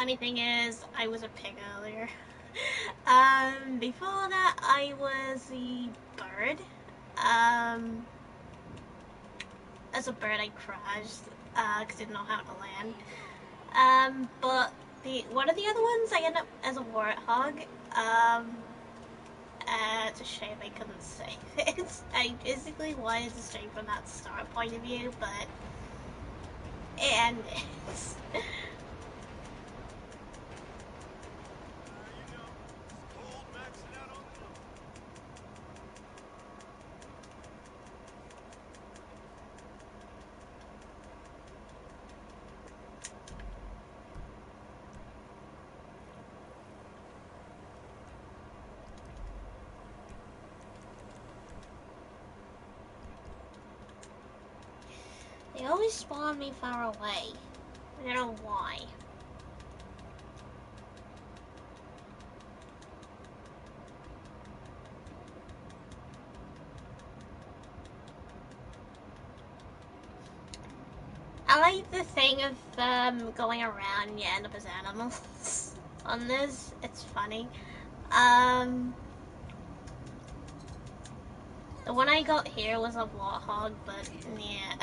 funny thing is, I was a pig earlier. Before that, I was a bird. Um, as a bird, I crashed because I didn't know how to land. But one of the other ones, I ended up as a warthog. It's a shame I couldn't save it. I basically wanted to stay from that start point of view, but it ended. They always spawn me far away. I don't know why. I like the thing of going around and you end up as animals on this. It's funny. The one I got here was a warthog, but yeah.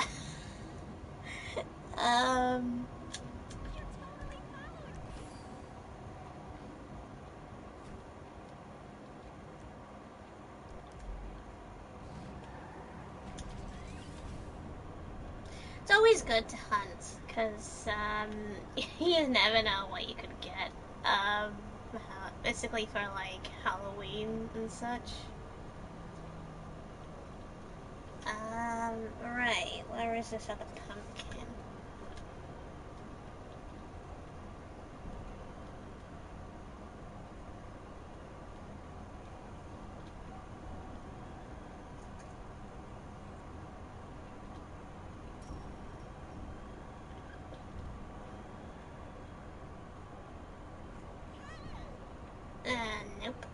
It's always good to hunt, because you never know what you could get. Basically for like Halloween and such. Right, where is this other pumpkin? Nope.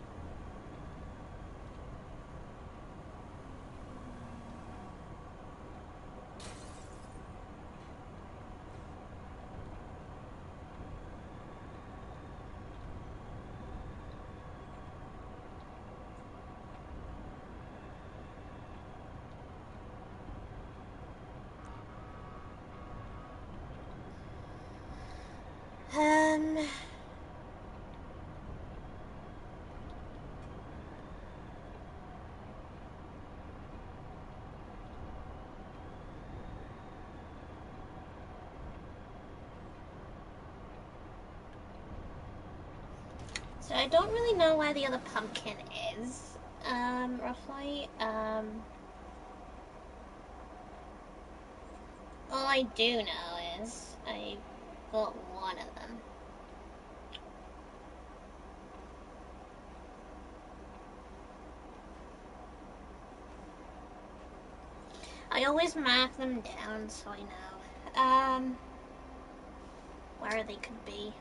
Um, so I don't really know where the other pumpkin is, roughly. All I do know is I got one of them. I always mark them down so I know, where they could be.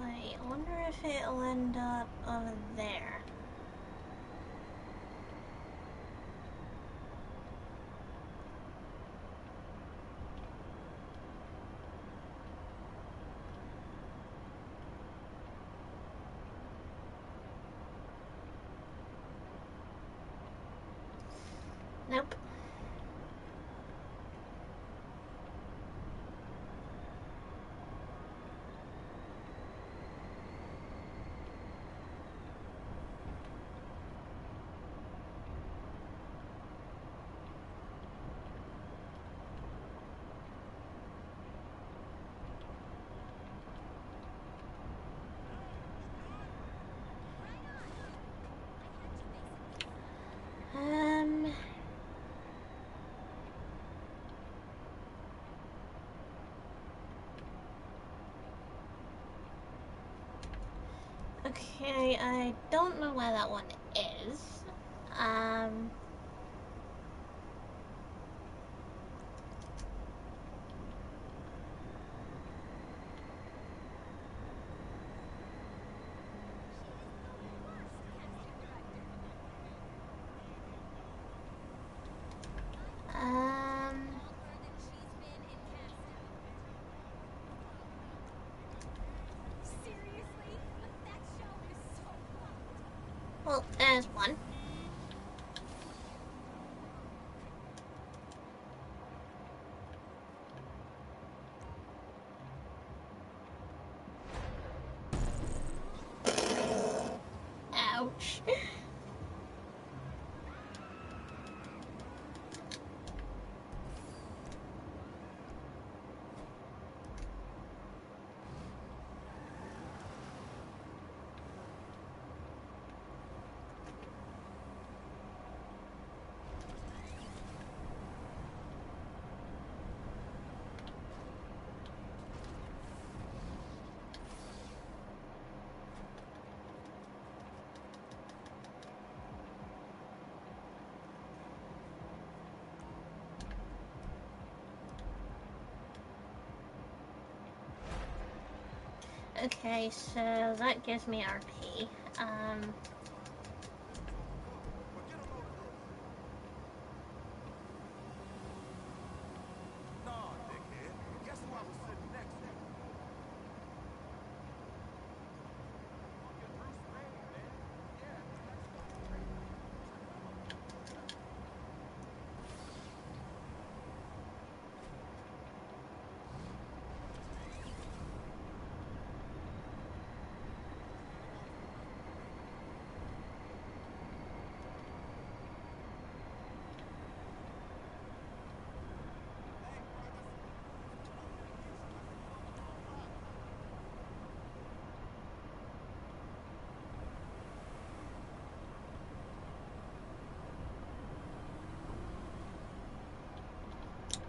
I wonder if it'll end up over there. Nope. Okay, I don't know where that one is. Um, Well, there's one. Ouch. Okay, so that gives me RP.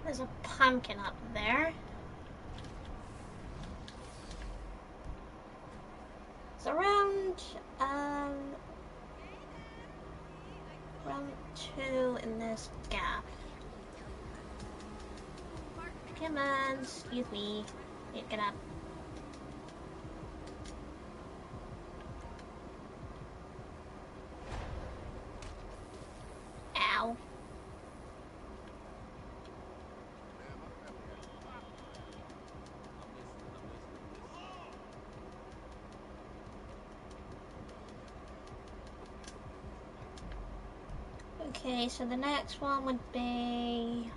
There's a pumpkin up there. It's around, round 2 in this gap. Come on, excuse me. Get up. Ow. Okay, so the next one would be...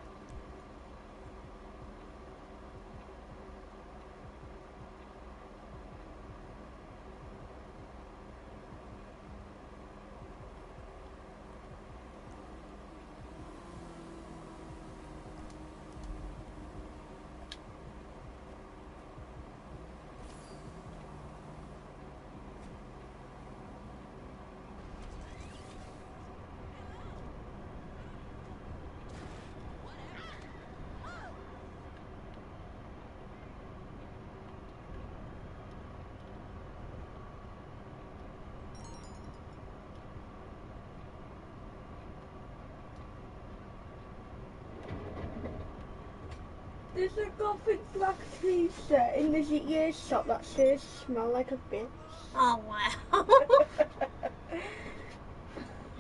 There's a gothic black t-shirt in the GTA shop that says smell like a bitch. Oh, wow.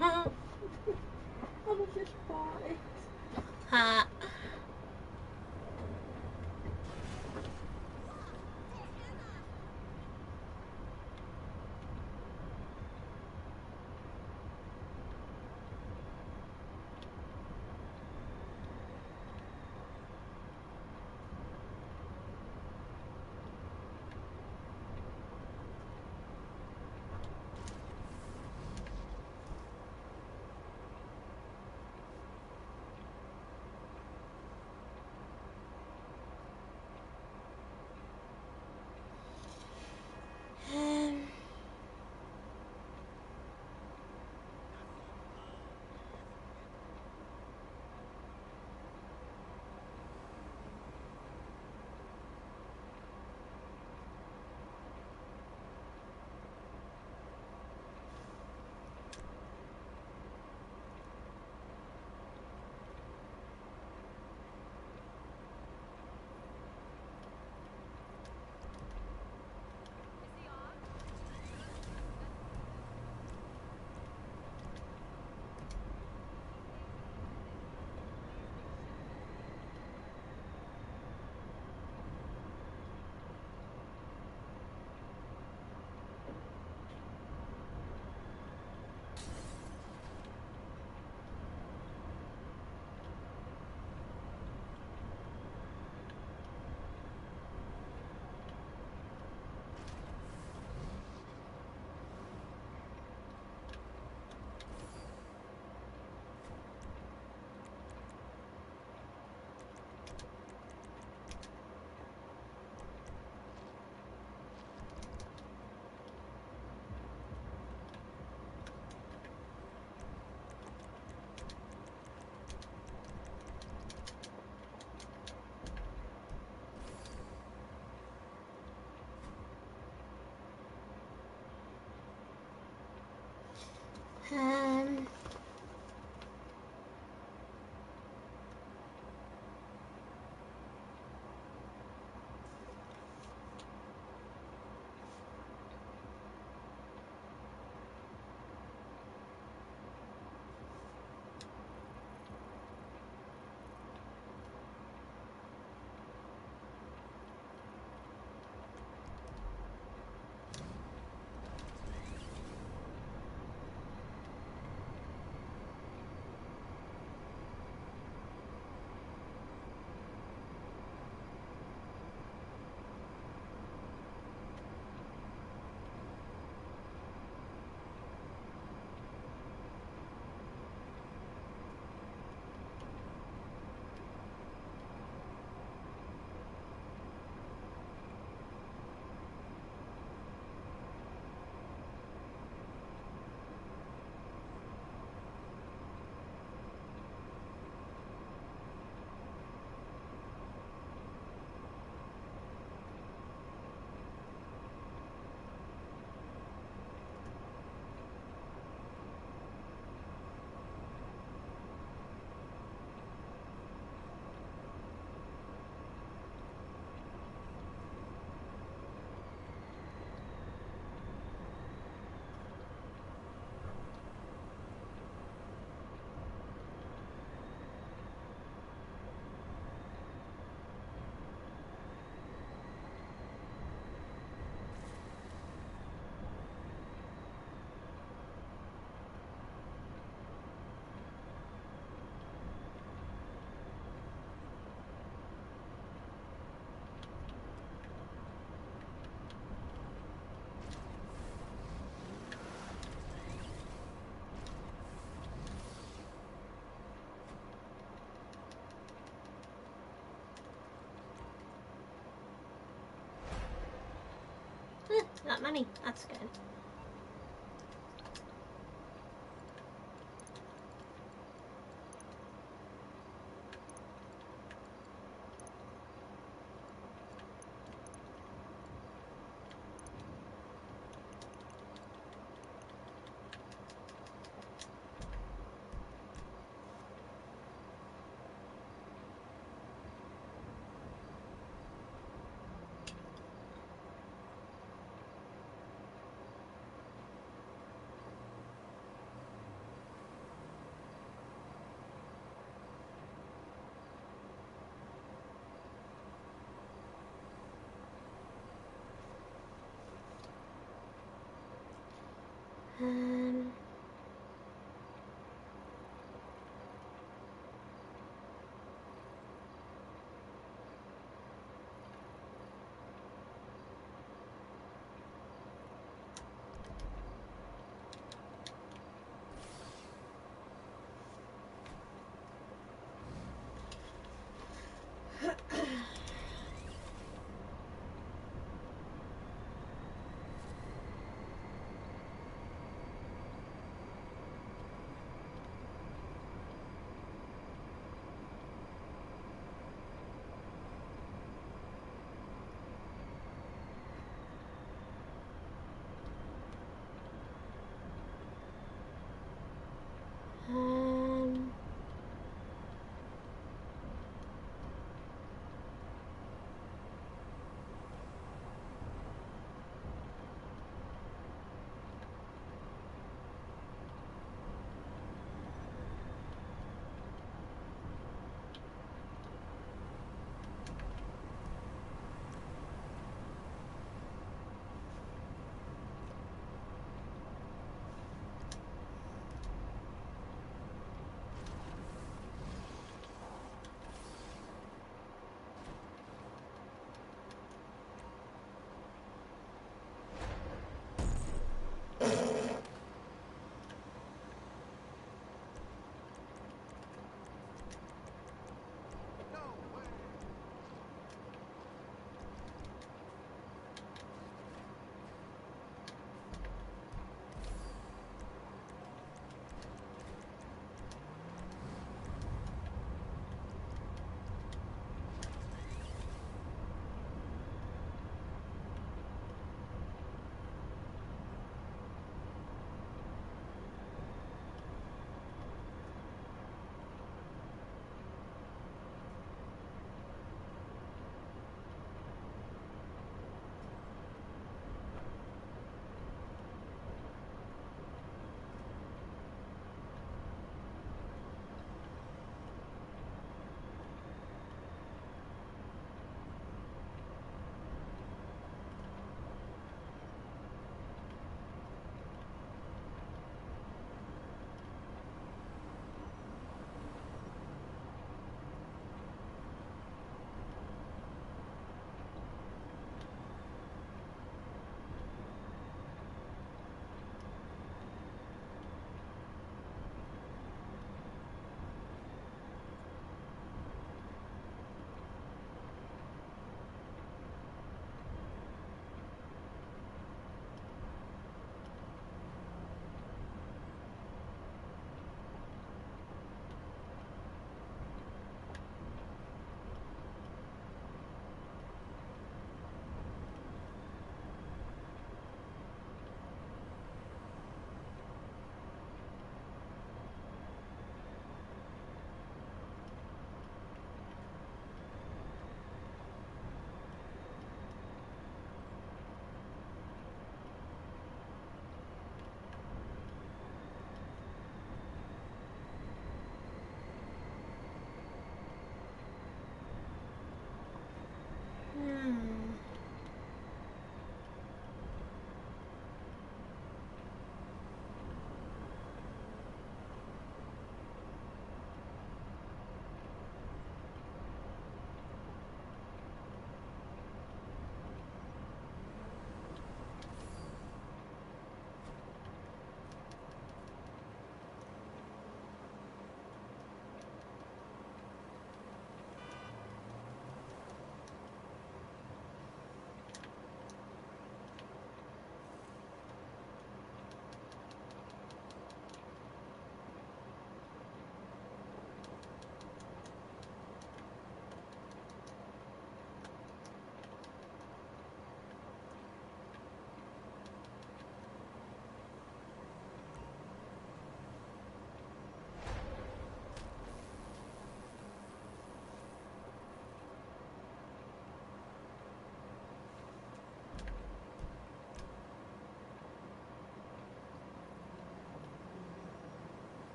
I was just farting. Huh. Um, Not money. That's good. Um,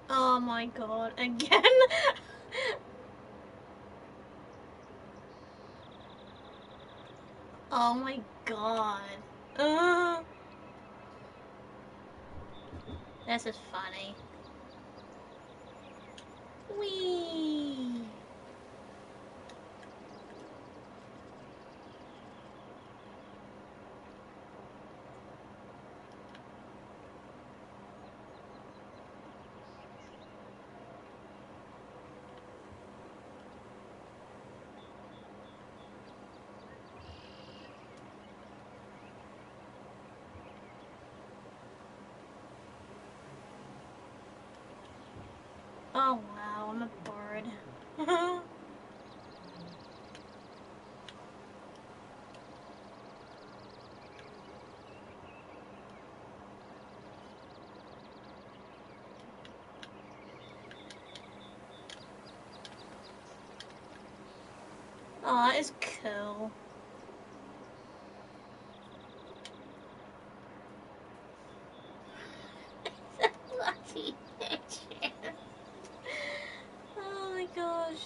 Oh my god, again? Oh my god. Uh, this is funny. Whee! Oh wow, I'm a bird. Oh, that is cool. It's a bloody picture. Oh my gosh.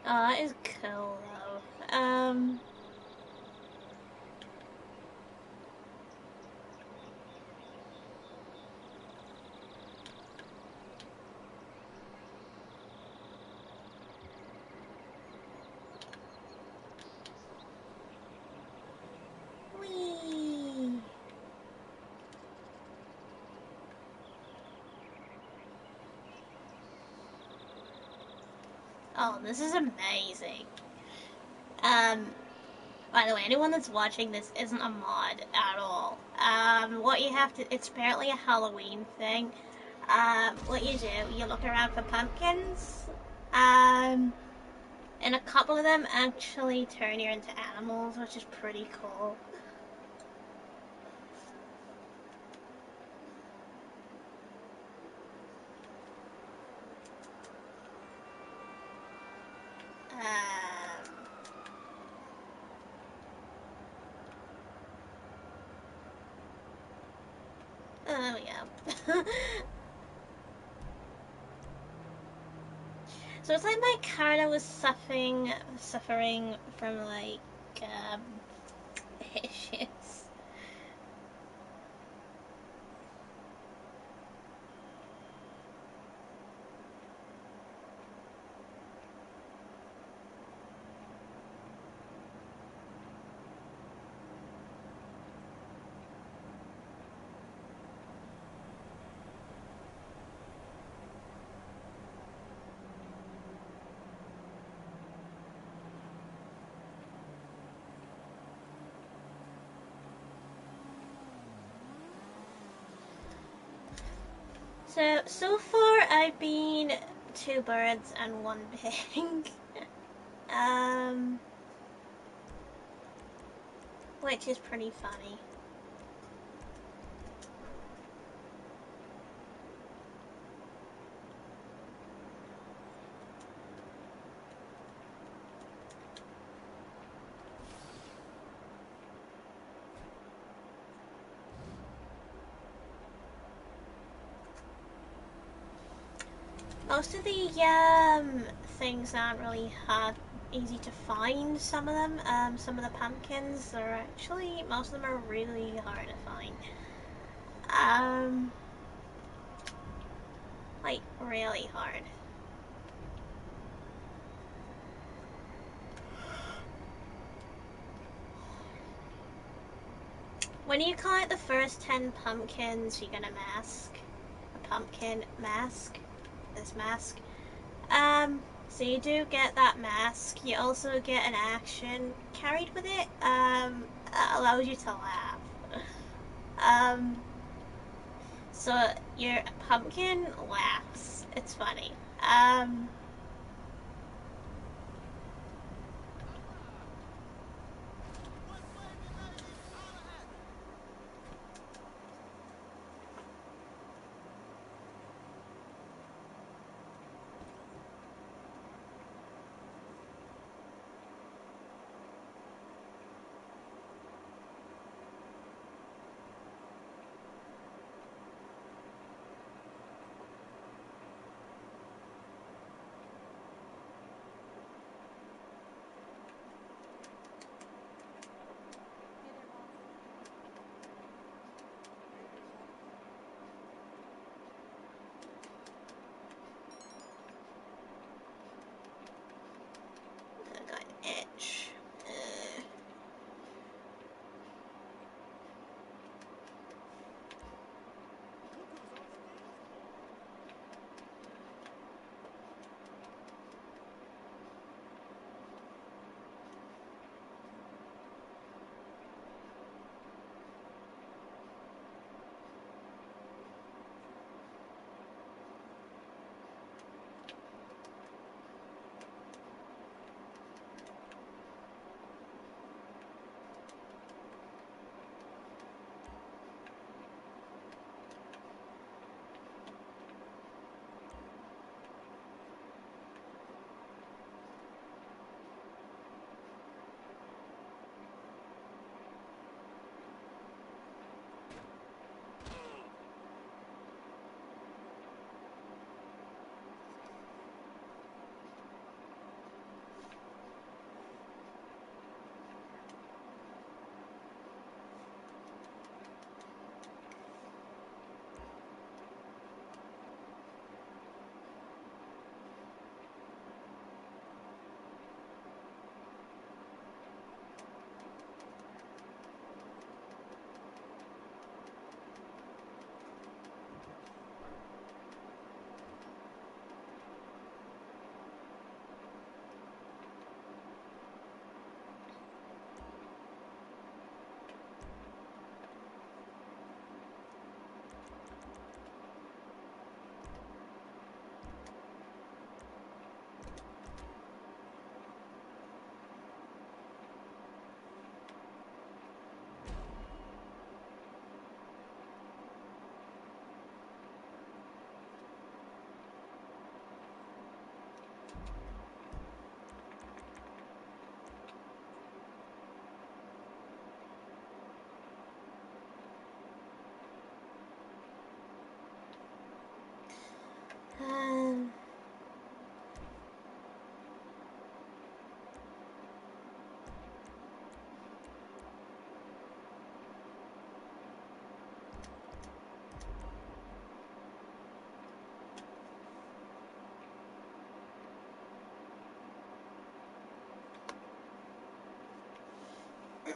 Oh, that is cool though. Whee! Oh, this is amazing. Um, by the way, anyone that's watching this isn't a mod at all. What you have to, it's apparently a Halloween thing. What you do, you look around for pumpkins, and a couple of them actually turn you into animals, which is pretty cool. There we go. So it's like my character was suffering from like um, issues. So far I've been two birds and one pig. um, which is pretty funny. Most of the things aren't really hard, easy to find. Some of them, some of the pumpkins are actually, most of them are really hard to find. Um, like really hard. When you collect the first 10 pumpkins, you get a mask. A pumpkin mask. This mask. So you do get that mask. You also get an action carried with it. That allows you to laugh. um, so your pumpkin laughs. It's funny. Um,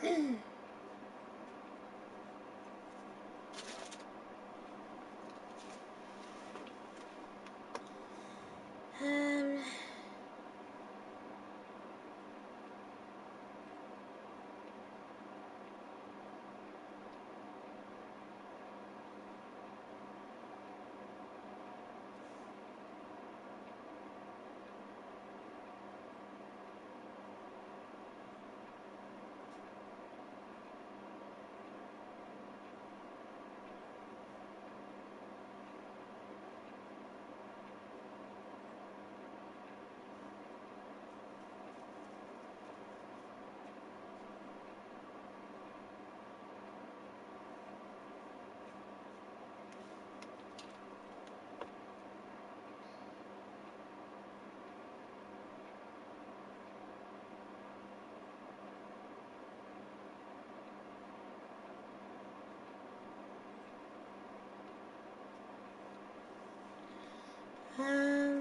um, um,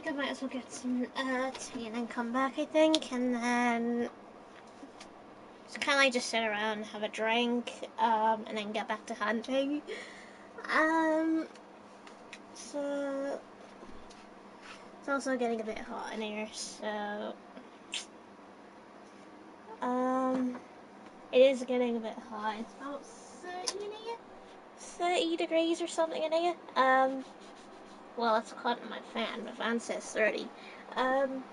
think I might as well get some tea and then come back, I think, and then just kind of like just sit around, have a drink, and then get back to hunting. Um, so it's also getting a bit hot in here, so it is getting a bit hot. It's about 30 in here, 30 degrees or something in here. Well, it's hot in my fan. My fan says 30. Um,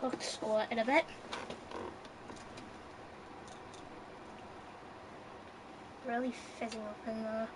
I'll score it in a bit. Really fizzing up in there.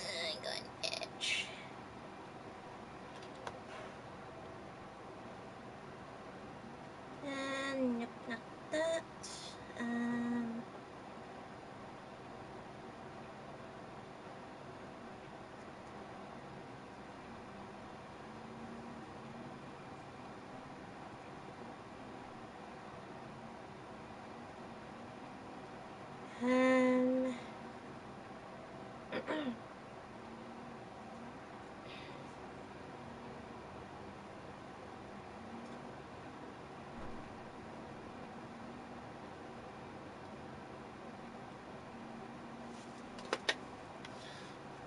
I got an itch. And nope, not that. Um, um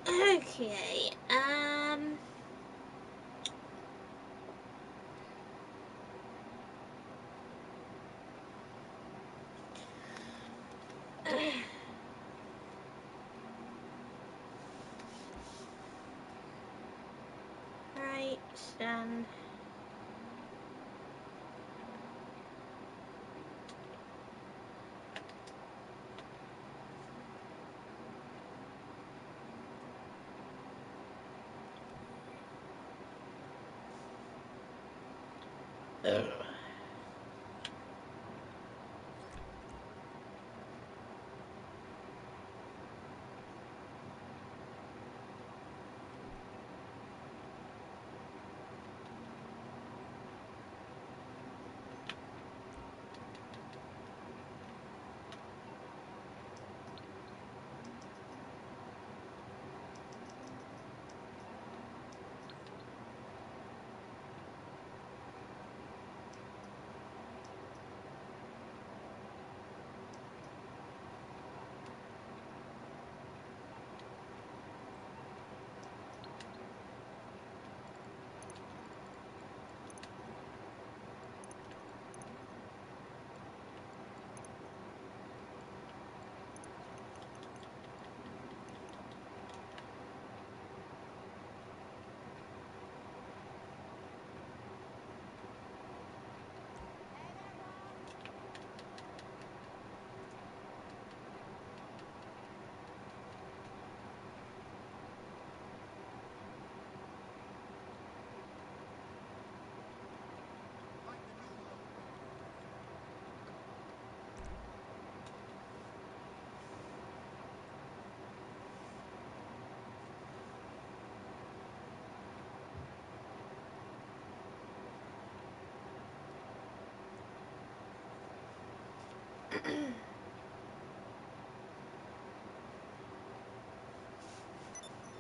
okay. Right, done.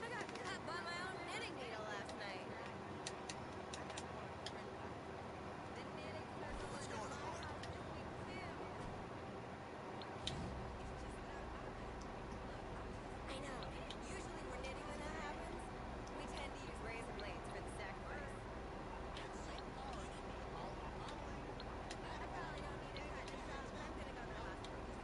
I got cut by my own knitting needle last night. I got more print work to do. The knitting festival is at my house this week too. It's just not often. Look, I know. Usually we're knitting when that happens. We tend to use razor blades for the sacrifice. I probably don't need to cut this out. I'm gonna go to the hospital.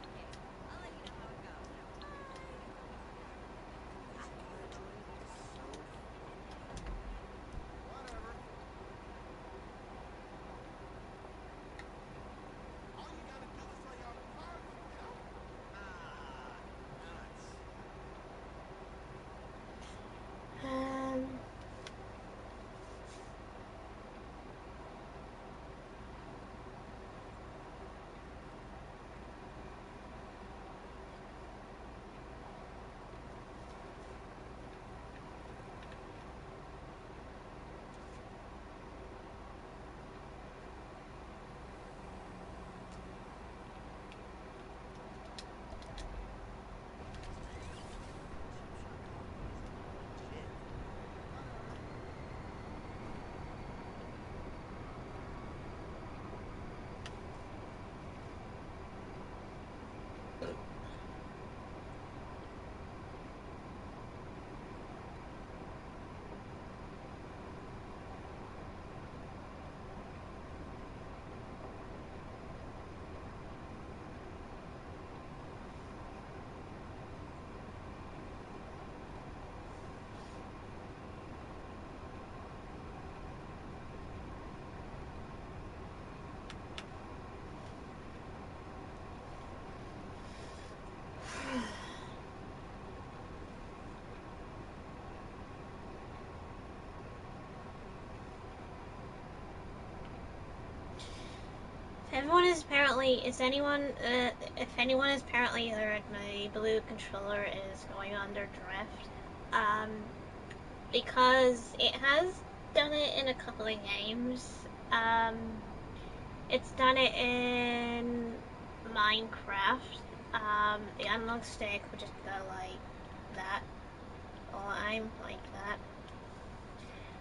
if anyone has apparently heard, my blue controller is going under drift, because it has done it in a couple of games. It's done it in Minecraft. The analog stick would just go like that, or I'm like that.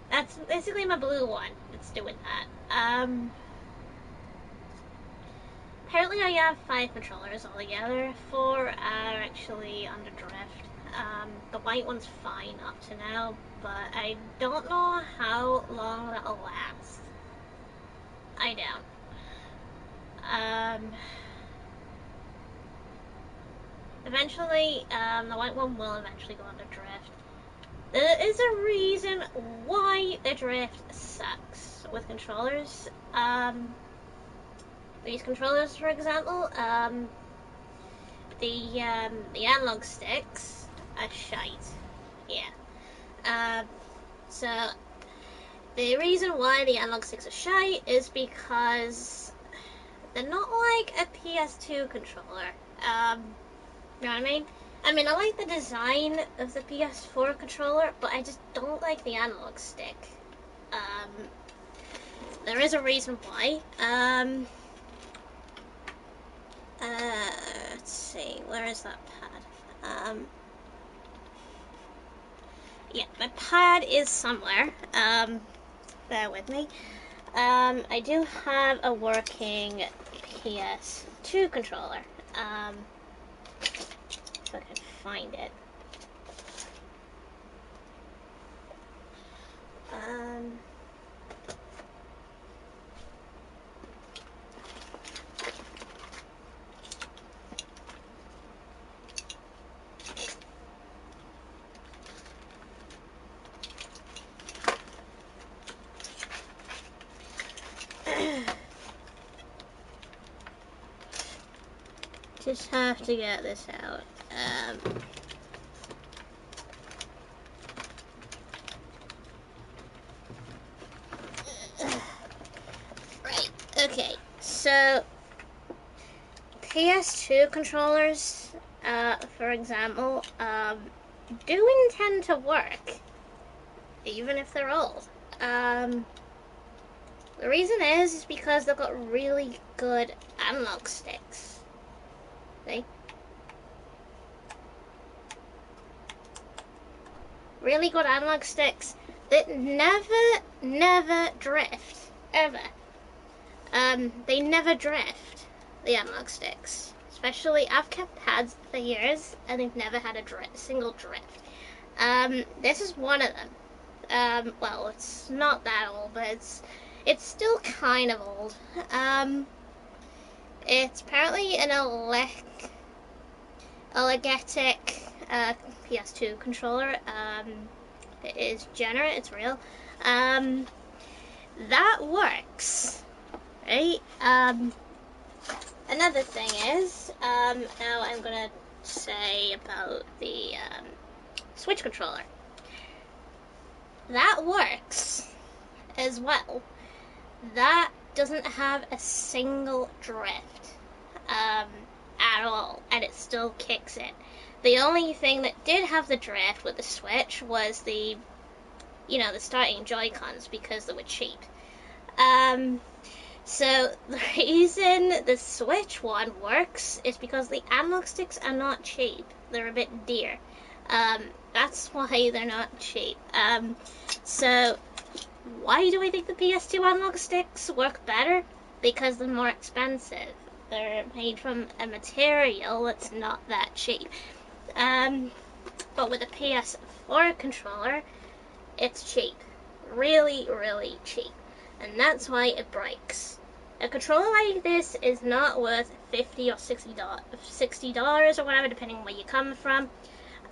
That's basically my blue one. It's doing that. Apparently I have 5 controllers altogether. 4 are actually under drift. The white one's fine up to now, but I don't know how long that'll last. I don't. Eventually, the white one will eventually go under drift. There is a reason why the drift sucks with controllers. These controllers, for example, the analog sticks are shite. Yeah. So the reason why the analog sticks are shite is because they're not like a PS2 controller. You know what I mean? I mean, I like the design of the PS4 controller, but I just don't like the analog stick. There is a reason why. Let's see, where is that pad? Yeah, my pad is somewhere. Bear with me. I do have a working PS2 controller. If I can find it. Just have to get this out. Right, okay, so PS2 controllers, for example, do intend to work, even if they're old. The reason is because they've got really good analog sticks. See? Really good analog sticks that never drift, ever. They never drift, the analog sticks. Especially, I've kept pads for years, and they've never had a single drift. This is one of them. Well, it's not that old, but it's still kind of old. It's apparently an Elegetic PS2 controller. It is Jenner, it's real. That works, right? Another thing is, now I'm gonna say about the Switch controller. That works as well. That doesn't have a single drift at all, and it still kicks it. The only thing that did have the drift with the Switch was the starting Joy-Cons, because they were cheap. So the reason the Switch one works is because the analog sticks are not cheap. They're a bit dear. That's why they're not cheap. So why do I think the PS2 analog sticks work better? Because they're more expensive. They're made from a material that's not that cheap. But with a PS4 controller, it's cheap. Really, really cheap. And that's why it breaks. A controller like this is not worth $50 or $60 or whatever, depending on where you come from.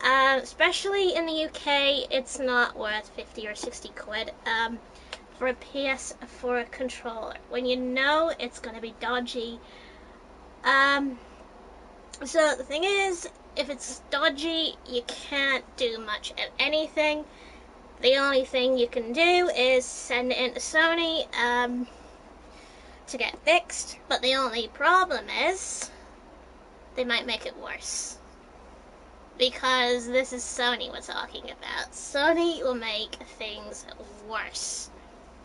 Especially in the UK, it's not worth 50 or 60 quid for a PS4 controller, when you know it's going to be dodgy. So the thing is, if it's dodgy, you can't do much of anything. The only thing you can do is send it into Sony to get fixed, but the only problem is they might make it worse. Because this is Sony we're talking about. Sony will make things worse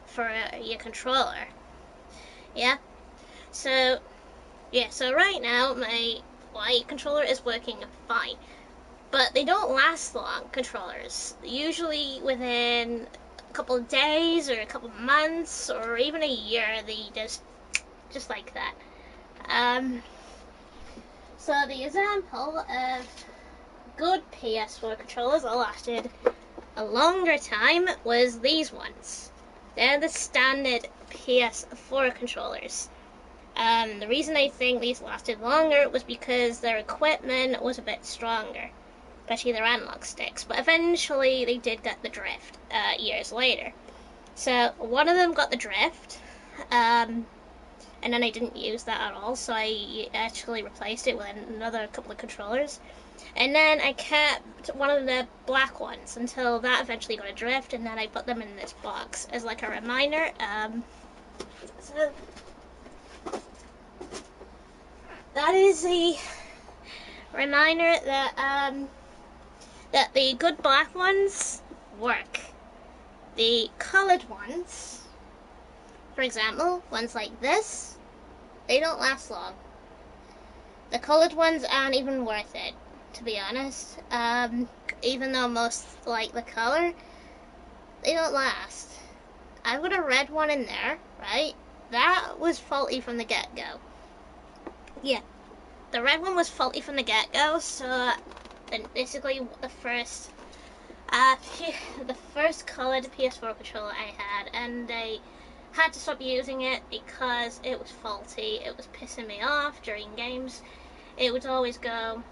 for your controller. Yeah? So right now my white controller is working fine. But they don't last long, controllers. Usually within a couple of days or a couple of months or even a year, they just like that. So the example of good PS4 controllers that lasted a longer time was these ones. They're the standard PS4 controllers. The reason I think these lasted longer was because their equipment was a bit stronger, especially their analog sticks. But eventually they did get the drift years later. So one of them got the drift, and then I didn't use that at all, so I actually replaced it with another couple of controllers. And then I kept one of the black ones until that eventually got a drift, and then I put them in this box as like a reminder. So that is a reminder that the good black ones work. The colored ones, for example, ones like this, they don't last long. The colored ones aren't even worth it, to be honest. Even though most like the color, they don't last. I've got a red one in there, right? That was faulty from the get-go. Yeah, the red one was faulty from the get-go, so basically the first colored PS4 controller I had, and I had to stop using it because it was faulty. It was pissing me off during games. It would always go.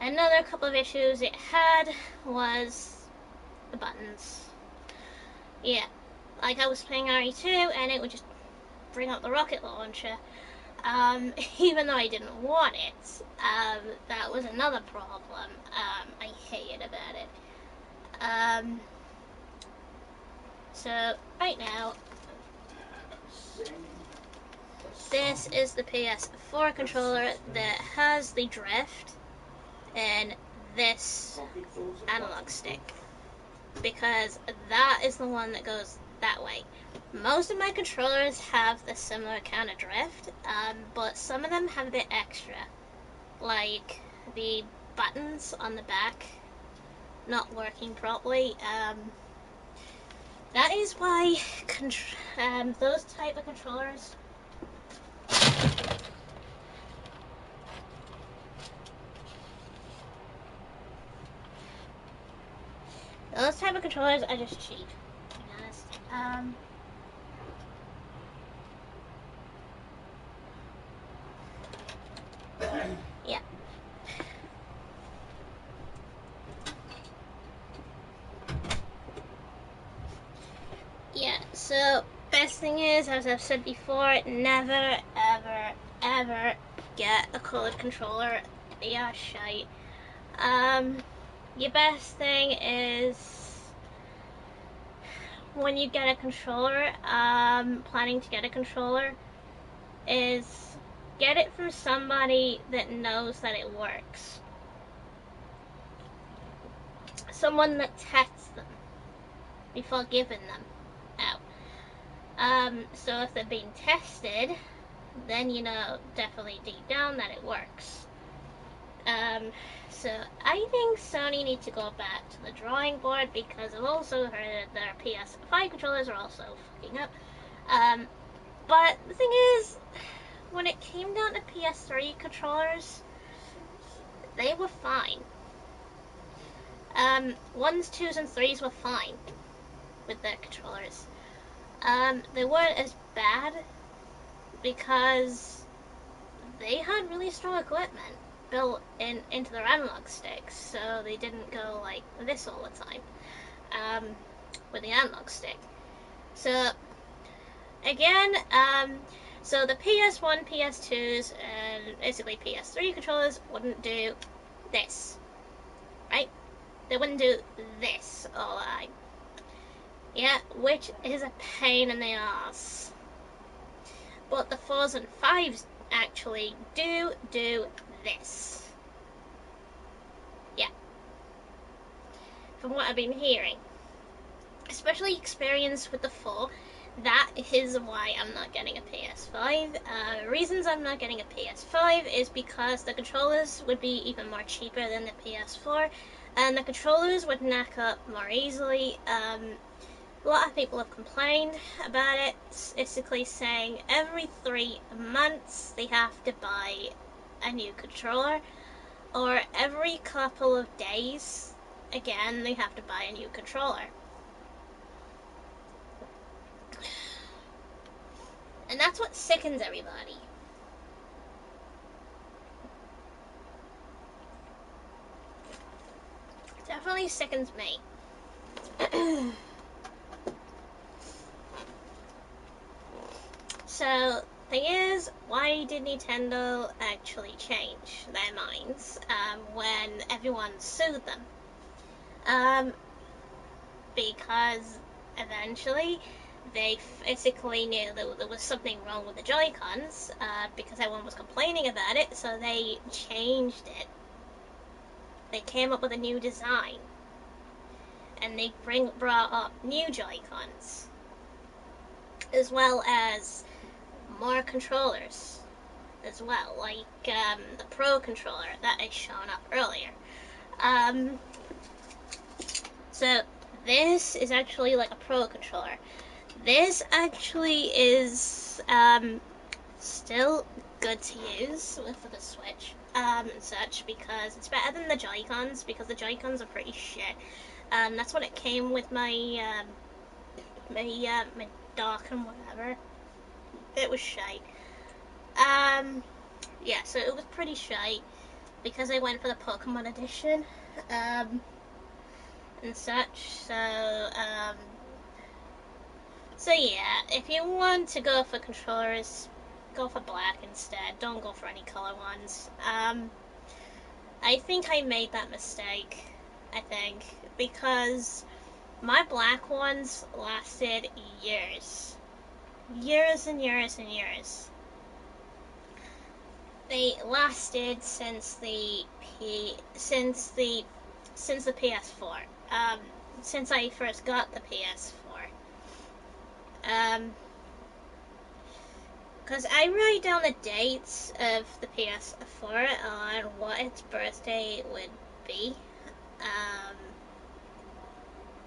Another couple of issues it had was the buttons. Yeah, like I was playing RE2 and it would just bring up the rocket launcher. Even though I didn't want it, that was another problem I hated about it. So right now, this is the PS4 controller that has the drift and this analog stick, because that is the one that goes that way. Most of my controllers have the similar kind of drift, but some of them have a bit extra, like the buttons on the back not working properly. That is why those type of controllers are just cheap, to be honest. Yeah. Yeah, so best thing is, as I've said before, never, ever, ever get a colored controller. They are shite. Your best thing is, when you get a controller, planning to get a controller, is get it from somebody that knows that it works. Someone that tests them before giving them out. So if they're being tested, then you know definitely deep down that it works. So I think Sony needs to go back to the drawing board, because I've also heard that their PS5 controllers are also fucking up. But the thing is, when it came down to PS3 controllers, they were fine. 1s, 2s, and 3s were fine with their controllers. They weren't as bad because they had really strong equipment built into their analog sticks, so they didn't go like this all the time with the analog stick. So again, so the PS1, PS2s, and basically PS3 controllers wouldn't do this, right? They wouldn't do this all the time. Yeah, which is a pain in the ass. but the 4s and 5s actually do this. Yeah. From what I've been hearing. Especially experience with the 4, that is why I'm not getting a PS5. Reasons I'm not getting a PS5 is because the controllers would be even more cheaper than the PS4, and the controllers would knack up more easily. A lot of people have complained about it, basically saying every 3 months they have to buy a new controller, or every couple of days, again, they have to buy a new controller. And that's what sickens everybody. Definitely sickens me. So, thing is, why did Nintendo actually change their minds when everyone sued them? Because eventually they physically knew that there was something wrong with the Joy-Cons because everyone was complaining about it, so they changed it. They came up with a new design, and they brought up new Joy-Cons, as well as more controllers as well, like the Pro controller that is shown up earlier. So this is actually like a Pro controller. This actually is still good to use for the Switch and such, because it's better than the Joy-Cons, because the Joy-Cons are pretty shit. That's what it came with my my dock and whatever. It was shite. Yeah, so it was pretty shite because I went for the Pokemon edition and such. So yeah, if you want to go for controllers, go for black instead. Don't go for any color ones. I think I made that mistake. I think because my black ones lasted years, years and years and years. They lasted since the PS4. Since I first got the PS4. Because I write down the dates of the PS4 on what its birthday would be.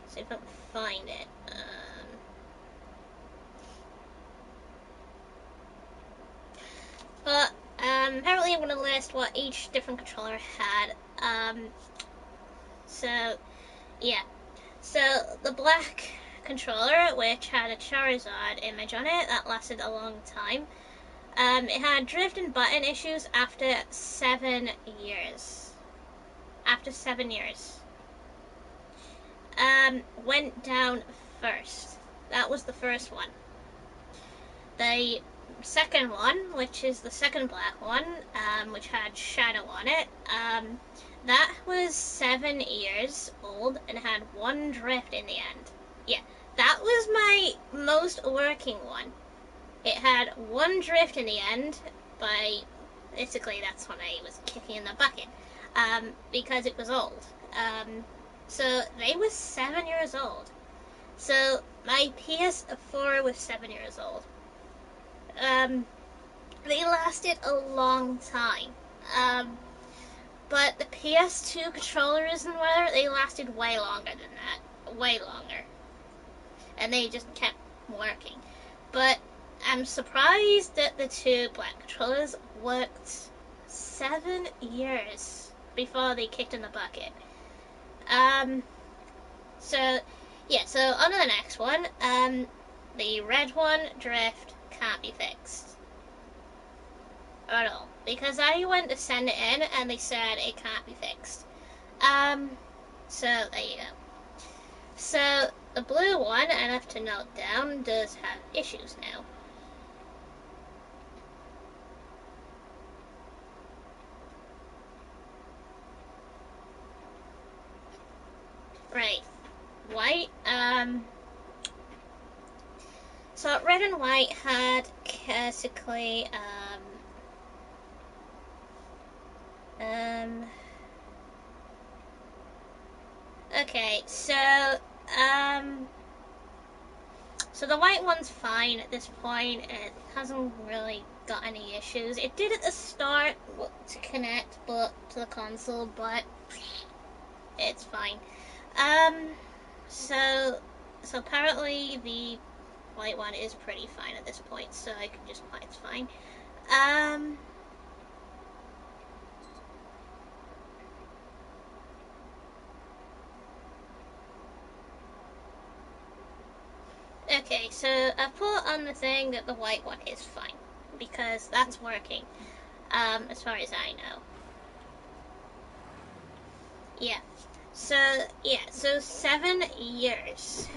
See if I can find it. But apparently I'm going to list what each different controller had. So yeah. So the black controller, which had a Charizard image on it, that lasted a long time. It had drift and button issues after 7 years. After 7 years. Went down first. That was the first one. The second one, which is the second black one, which had Shadow on it, that was 7 years old and had 1 drift in the end. Yeah, that was my most working one. It had 1 drift in the end, by basically that's when I was kicking in the bucket, because it was old. So they was 7 years old. So my PS4 was 7 years old. They lasted a long time. But the PS2 controllers and whatever, they lasted way longer than that. Way longer. And they just kept working. But I'm surprised that the 2 black controllers worked 7 years before they kicked in the bucket. So on to the next one. The red one, drift, can't be fixed at all, because I went to send it in and they said it can't be fixed. So there you go. So the blue one, I have to note down, does have issues now. Right. White, so red and white had basically, okay, so the white one's fine at this point. It hasn't really got any issues. It did at the start to connect but to the console, but it's fine. So apparently the white one is pretty fine at this point, so I can just play it's fine. Okay, so I put on the thing that the white one is fine because that's working, as far as I know. Yeah. So 7 years.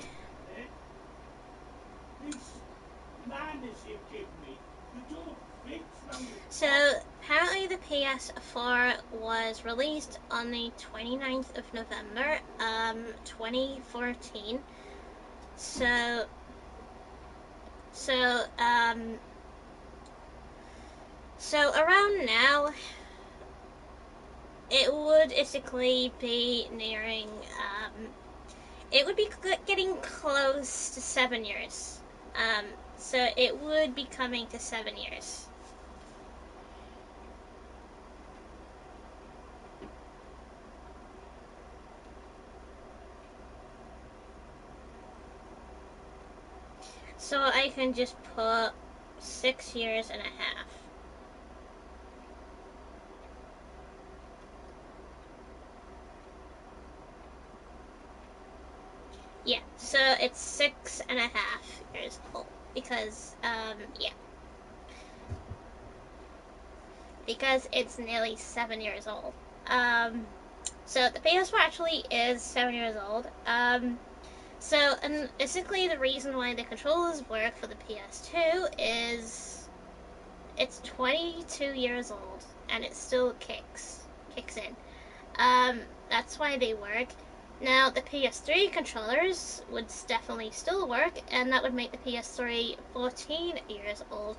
So apparently the PS4 was released on the 29th of November, 2014. So around now, it would basically be nearing, it would be getting close to 7 years. So it would be coming to 7 years. So I can just put 6 years and a half. Yeah, so it's 6.5 years old because, yeah. Because it's nearly 7 years old. So the PS4 actually is 7 years old. And basically the reason why the controllers work for the PS2 is it's 22 years old and it still kicks in. That's why they work. Now the PS3 controllers would definitely still work, and that would make the PS3 14 years old.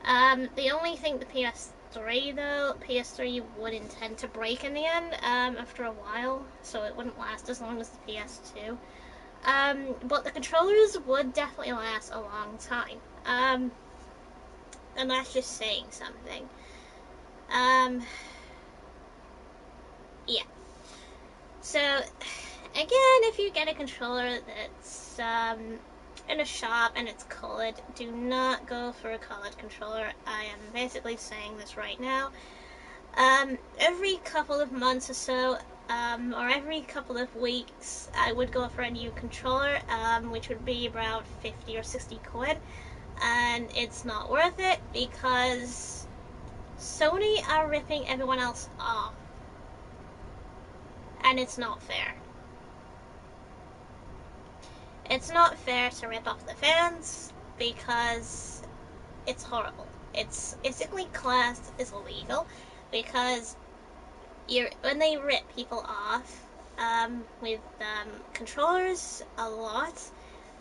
The only thing the PS3 would intend to break in the end after a while, so it wouldn't last as long as the PS2. But the controllers would definitely last a long time. And that's just saying something. Yeah. So, again, if you get a controller that's in a shop and it's colored, do not go for a colored controller. I am basically saying this right now. Every couple of months or so, or every couple of weeks, I would go for a new controller, which would be about 50 or 60 quid, and it's not worth it because Sony are ripping everyone else off, and it's not fair. It's not fair to rip off the fans because it's horrible. It's basically classed as illegal because when they rip people off with controllers a lot,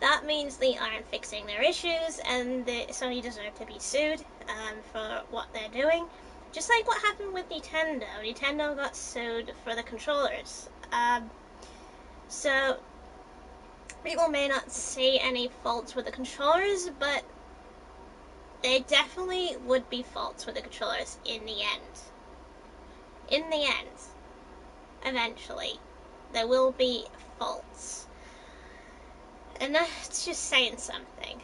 that means they aren't fixing their issues, and so you deserve to be sued for what they're doing. Just like what happened with Nintendo. Nintendo got sued for the controllers. So people may not see any faults with the controllers, but there definitely would be faults with the controllers in the end. In the end, eventually, there will be faults. And that's just saying something.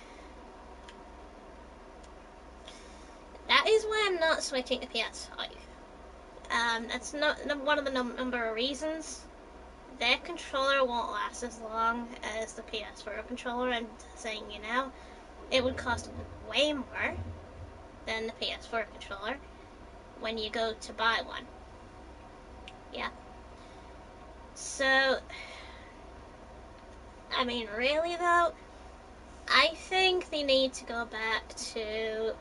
That is why I'm not switching to PS5. That's not one of the number of reasons. Their controller won't last as long as the PS4 controller. I'm saying you now, it would cost way more than the PS4 controller when you go to buy one. Yeah. So, I mean, really though, I think they need to go back to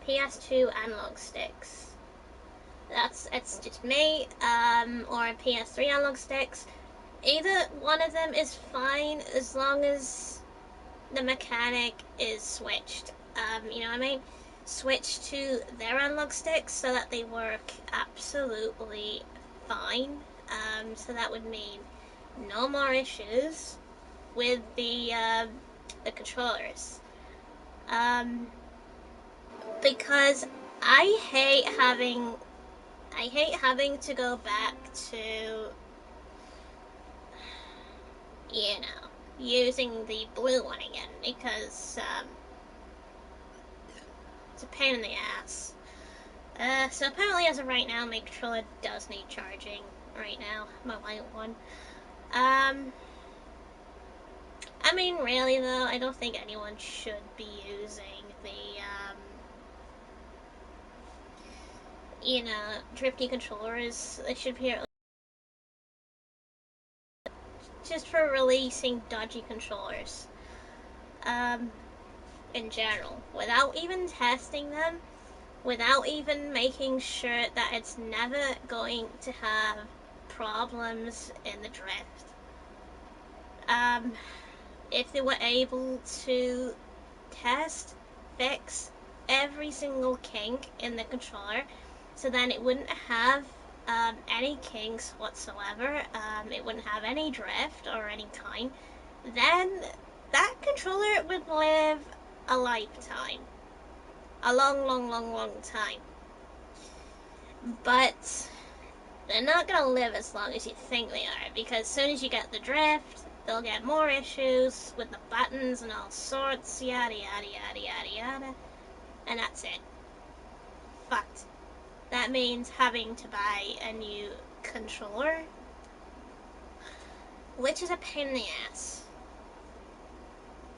PS2 analog sticks. It's just me, or PS3 analog sticks. Either one of them is fine as long as the mechanic is switched. you know what I mean, switch to their analog sticks so that they work absolutely fine. So that would mean no more issues with the controllers. Um, because I hate having to go back to, you know, using the blue one again because it's a pain in the ass. So apparently, as of right now, my controller does need charging. Right now, my white one. I mean, really though, I don't think anyone should be using the you know, drifty controllers. They should be just for releasing dodgy controllers. Um, in general, without even testing them, without even making sure that it's never going to have problems in the drift. Um, if they were able to test, fix every single kink in the controller, so then it wouldn't have any kinks whatsoever, it wouldn't have any drift or any kind, then that controller would live a lifetime. A long, long, long, long time. But they're not going to live as long as you think they are, because as soon as you get the drift, they'll get more issues with the buttons and all sorts, yada, yada, yada, yada, yada. And that's it. But that means having to buy a new controller, which is a pain in the ass.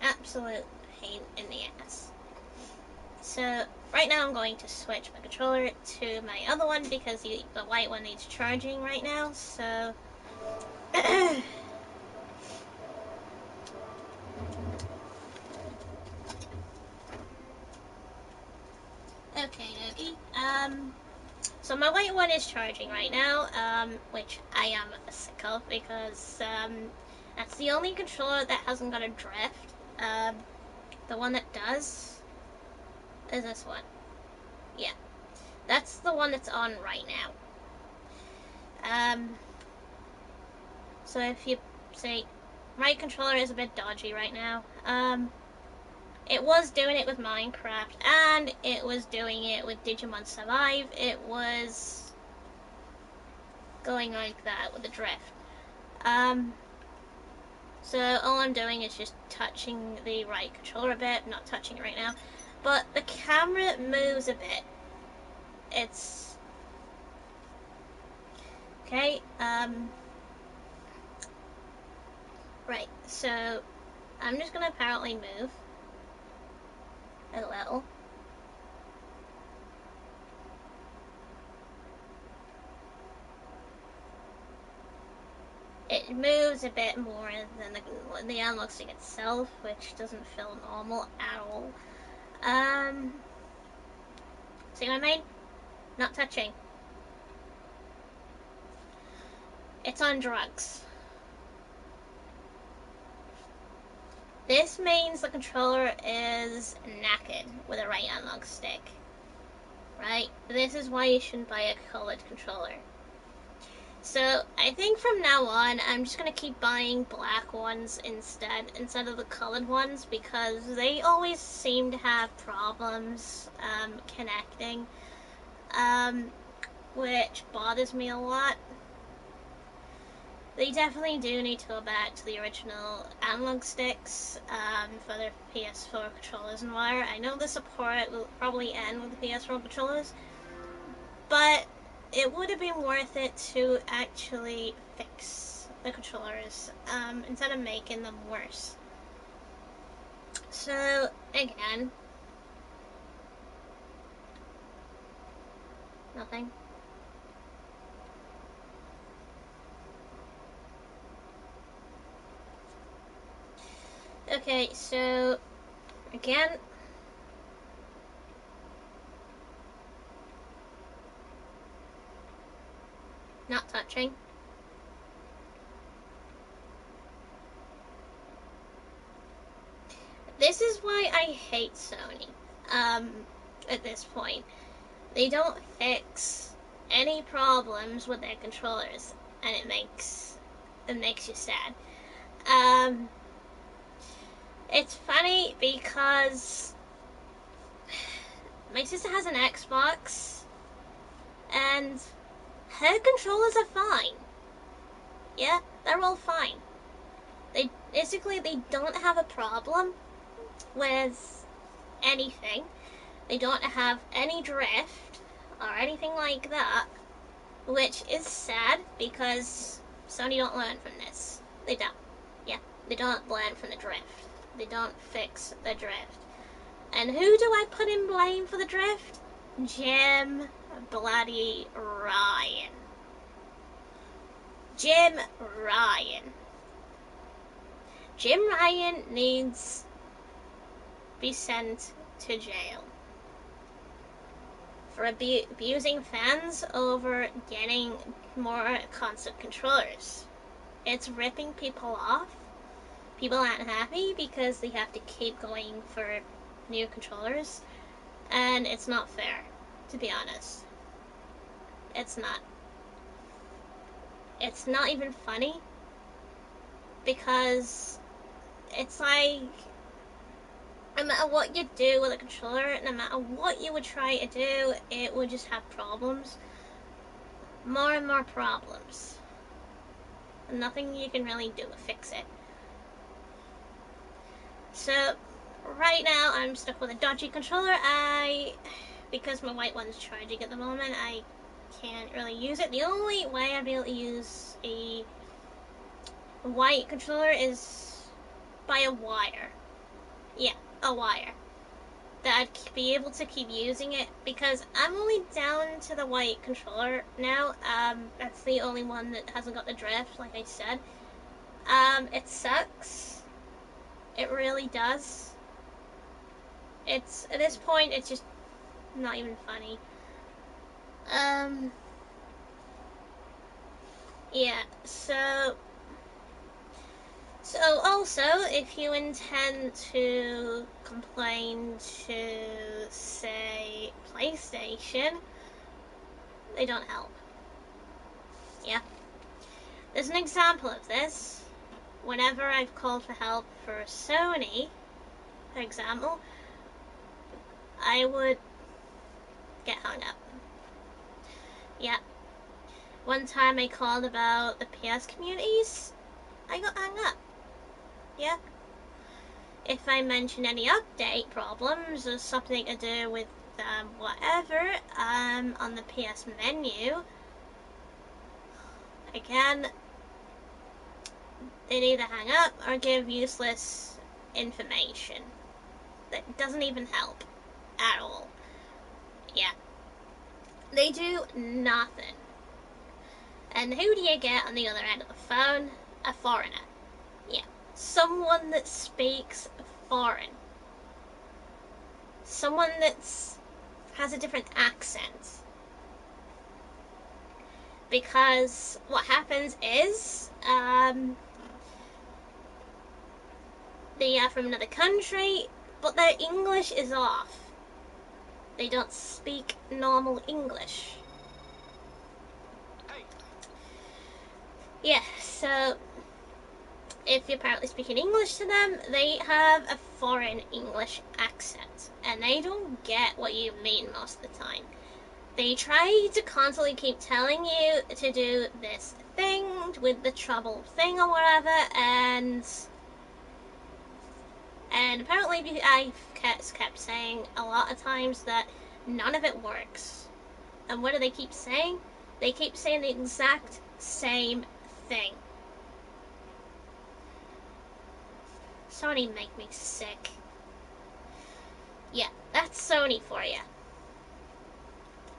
Absolute pain in the ass. So right now I'm going to switch my controller to my other one because the white one needs charging right now. So okay, dokie. So my white one is charging right now, which I am sick of because that's the only controller that hasn't got a drift. The one that does is this one. Yeah, that's the one that's on right now. So if you say my controller is a bit dodgy right now, it was doing it with Minecraft and it was doing it with Digimon Survive. It was going like that with the drift. So all I'm doing is just touching the right controller a bit, not touching it right now. But the camera moves a bit. It's okay. Right. So I'm just gonna apparently move a little. It moves a bit more than the analog stick itself, which doesn't feel normal at all. See what I mean? Not touching. It's on drugs. This means the controller is knackered with a right analog stick. Right? This is why you shouldn't buy a colored controller. So I think from now on, I'm just gonna keep buying black ones instead of the colored ones, because they always seem to have problems connecting, which bothers me a lot. They definitely do need to go back to the original analog sticks for their PS4 controllers and wire. I know the support will probably end with the PS4 controllers, but it would have been worth it to actually fix the controllers instead of making them worse. So, again, nothing. Okay, so, again, not touching. This is why I hate Sony. at this point. They don't fix any problems with their controllers, and it makes you sad. It's funny because my sister has an Xbox, and her controllers are fine. Yeah, they're all fine. They don't have a problem with anything. They don't have any drift or anything like that, which is sad because Sony don't learn from this. They don't. Yeah, they don't learn from the drift. They don't fix the drift. And who do I put in blame for the drift? Jim bloody Ryan. Jim Ryan. Jim Ryan needs to be sent to jail for abusing fans over getting more console controllers. It's ripping people off. People aren't happy because they have to keep going for new controllers, and it's not fair, to be honest. It's not. It's not even funny because it's like no matter what you do with a controller, no matter what you would try to do, it would just have problems. More and more problems. And nothing you can really do to fix it. So, right now, I'm stuck with a dodgy controller. Because my white one's charging at the moment, I can't really use it. The only way I'd be able to use a white controller is by a wire. Yeah, a wire. That I'd be able to keep using it because I'm only down to the white controller now. That's the only one that hasn't got the drift, like I said. It sucks. It really does. It's at this point, it's just not even funny. Yeah. So also, if you intend to complain to, say, PlayStation, they don't help. Yeah. There's an example of this. Whenever I've called for help for Sony, for example, I would get hung up. Yeah. One time I called about the PS communities, I got hung up. Yeah. If I mention any update problems or something to do with whatever on the PS menu, again, they'd either hang up or give useless information that doesn't even help at all. Yeah. They do nothing. And who do you get on the other end of the phone? A foreigner. Yeah. Someone that speaks foreign. Someone that has a different accent. Because what happens is, they are from another country, but their English is off. They don't speak normal English. Yeah, so if you're apparently speaking English to them, they have a foreign English accent, and they don't get what you mean most of the time. They try to constantly keep telling you to do this thing with the trouble thing or whatever, and apparently I kept saying a lot of times that none of it works. And what do they keep saying? They keep saying the exact same thing. Sony make me sick. Yeah, that's Sony for you.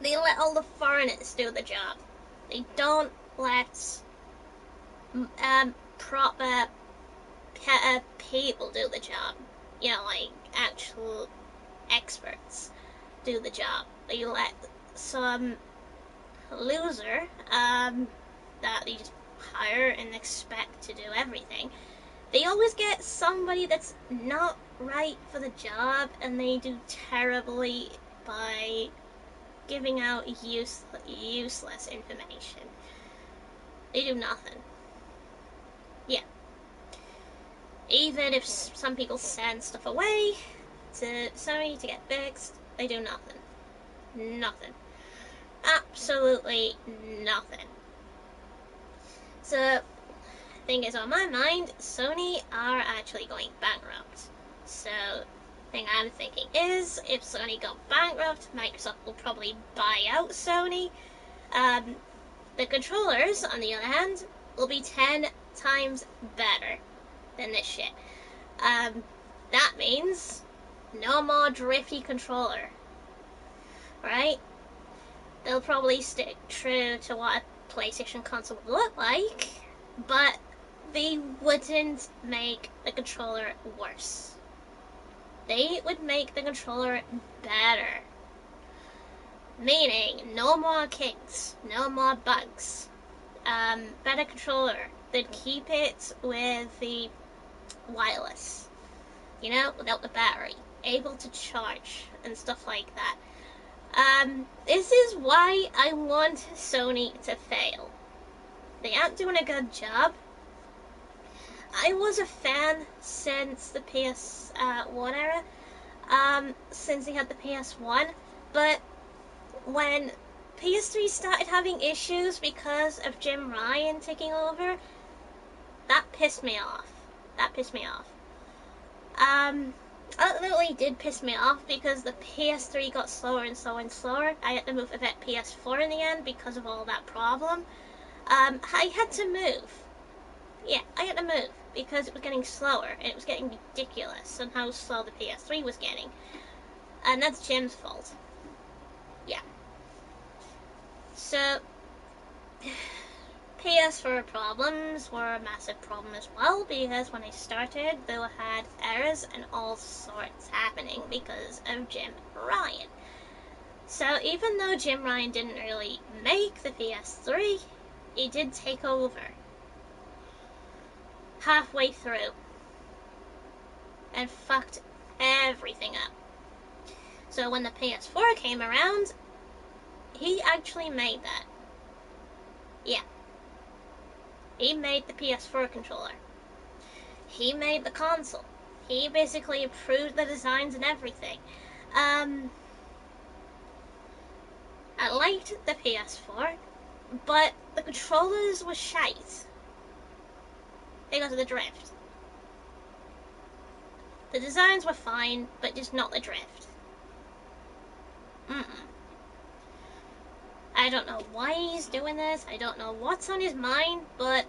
They let all the foreigners do the job. They don't let proper people do the job. You know, like actual experts do the job. They let some loser that they just hire and expect to do everything. They always get somebody that's not right for the job, and they do terribly by giving out useless information. They do nothing. Yeah. Even if some people send stuff away to Sony to get fixed, they do nothing. Nothing. Absolutely nothing. So, thing is on my mind, Sony are actually going bankrupt. So, thing I'm thinking is, if Sony go bankrupt, Microsoft will probably buy out Sony. The controllers, on the other hand, will be 10 times better than this shit. That means no more drifty controller, right? They'll probably stick true to what a PlayStation console would look like, but they wouldn't make the controller worse. They would make the controller better. Meaning, no more kinks, no more bugs. Better controller. They'd keep it with the wireless, without the battery, able to charge and stuff like that. This is why I want Sony to fail. They aren't doing a good job. I was a fan since the PS1 era, since they had the PS1, but when PS3 started having issues because of Jim Ryan taking over, that pissed me off. It literally did piss me off because the PS3 got slower and slower and slower. I had to move to PS4 in the end because of all that problem. I had to move. Yeah, I had to move because it was getting slower and it was getting ridiculous on how slow the PS3 was getting. And that's Jim's fault. Yeah. So, PS4 problems were a massive problem as well because when I started, they had errors and all sorts happening because of Jim Ryan. So even though Jim Ryan didn't really make the PS3, he did take over halfway through and fucked everything up. So when the PS4 came around, he actually made that. Yeah. He made the PS4 controller. He made the console. He basically approved the designs and everything. I liked the PS4, but the controllers were shite. They got to the drift. The designs were fine, but just not the drift. I don't know why he's doing this. I don't know what's on his mind, but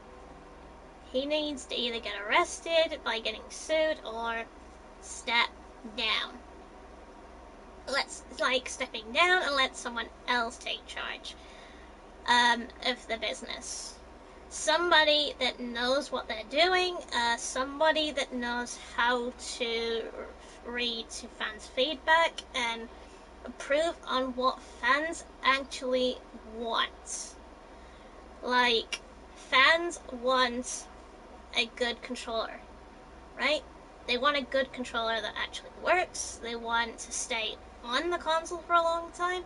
he needs to either get arrested by getting sued or step down. Stepping down and let someone else take charge of the business. Somebody that knows what they're doing, somebody that knows how to read to fans' feedback and approve on what fans actually want. Like, fans want a good controller, right? They want a good controller that actually works. They want to stay on the console for a long time.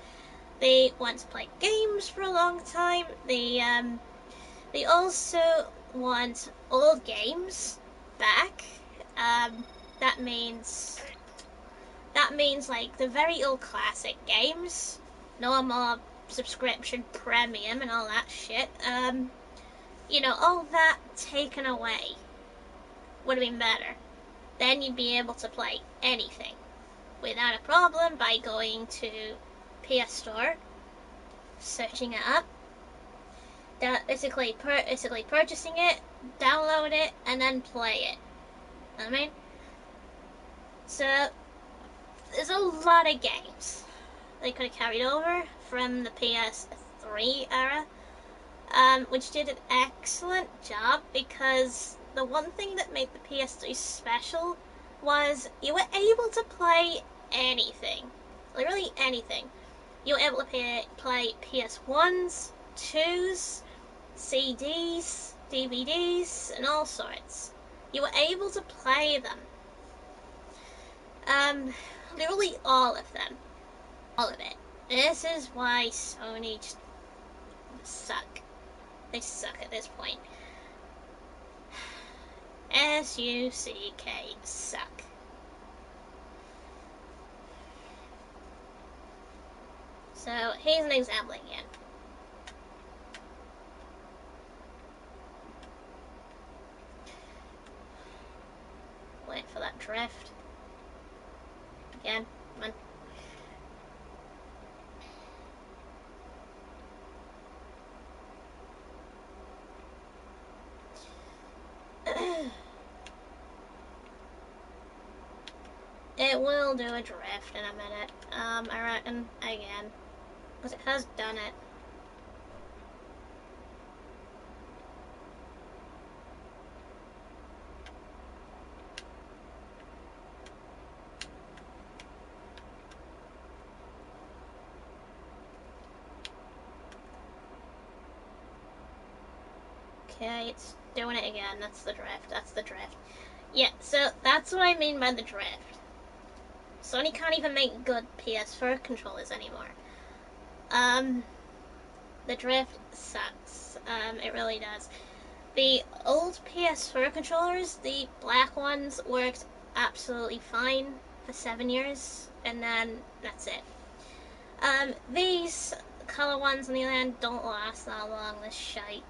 They want to play games for a long time. They also want old games back. That means like the very old classic games. No more subscription premium and all that shit. All that taken away would have been better. Then you'd be able to play anything without a problem by going to PS Store, searching it up, basically purchasing it, download it, and then play it. You know what I mean? So, there's a lot of games they could have carried over from the PS3 era, which did an excellent job because the one thing that made the PS3 special was you were able to play anything. Literally anything. You were able to play PS1s, 2s, CDs, DVDs, and all sorts. you were able to play them. Literally all of them. All of it. This is why Sony just suck. They suck at this point. S-U-C-K, suck. So, here's an example again. Wait for that drift. Again, come on. It will do a drift in a minute. I reckon, again. Because it has done it. Okay, it's doing it again. That's the drift. That's the drift. Yeah, so that's what I mean by the drift. Sony can't even make good PS4 controllers anymore. The drift sucks. It really does. The old PS4 controllers, the black ones, worked absolutely fine for 7 years, and then that's it. These color ones on the other hand don't last that long, this shite.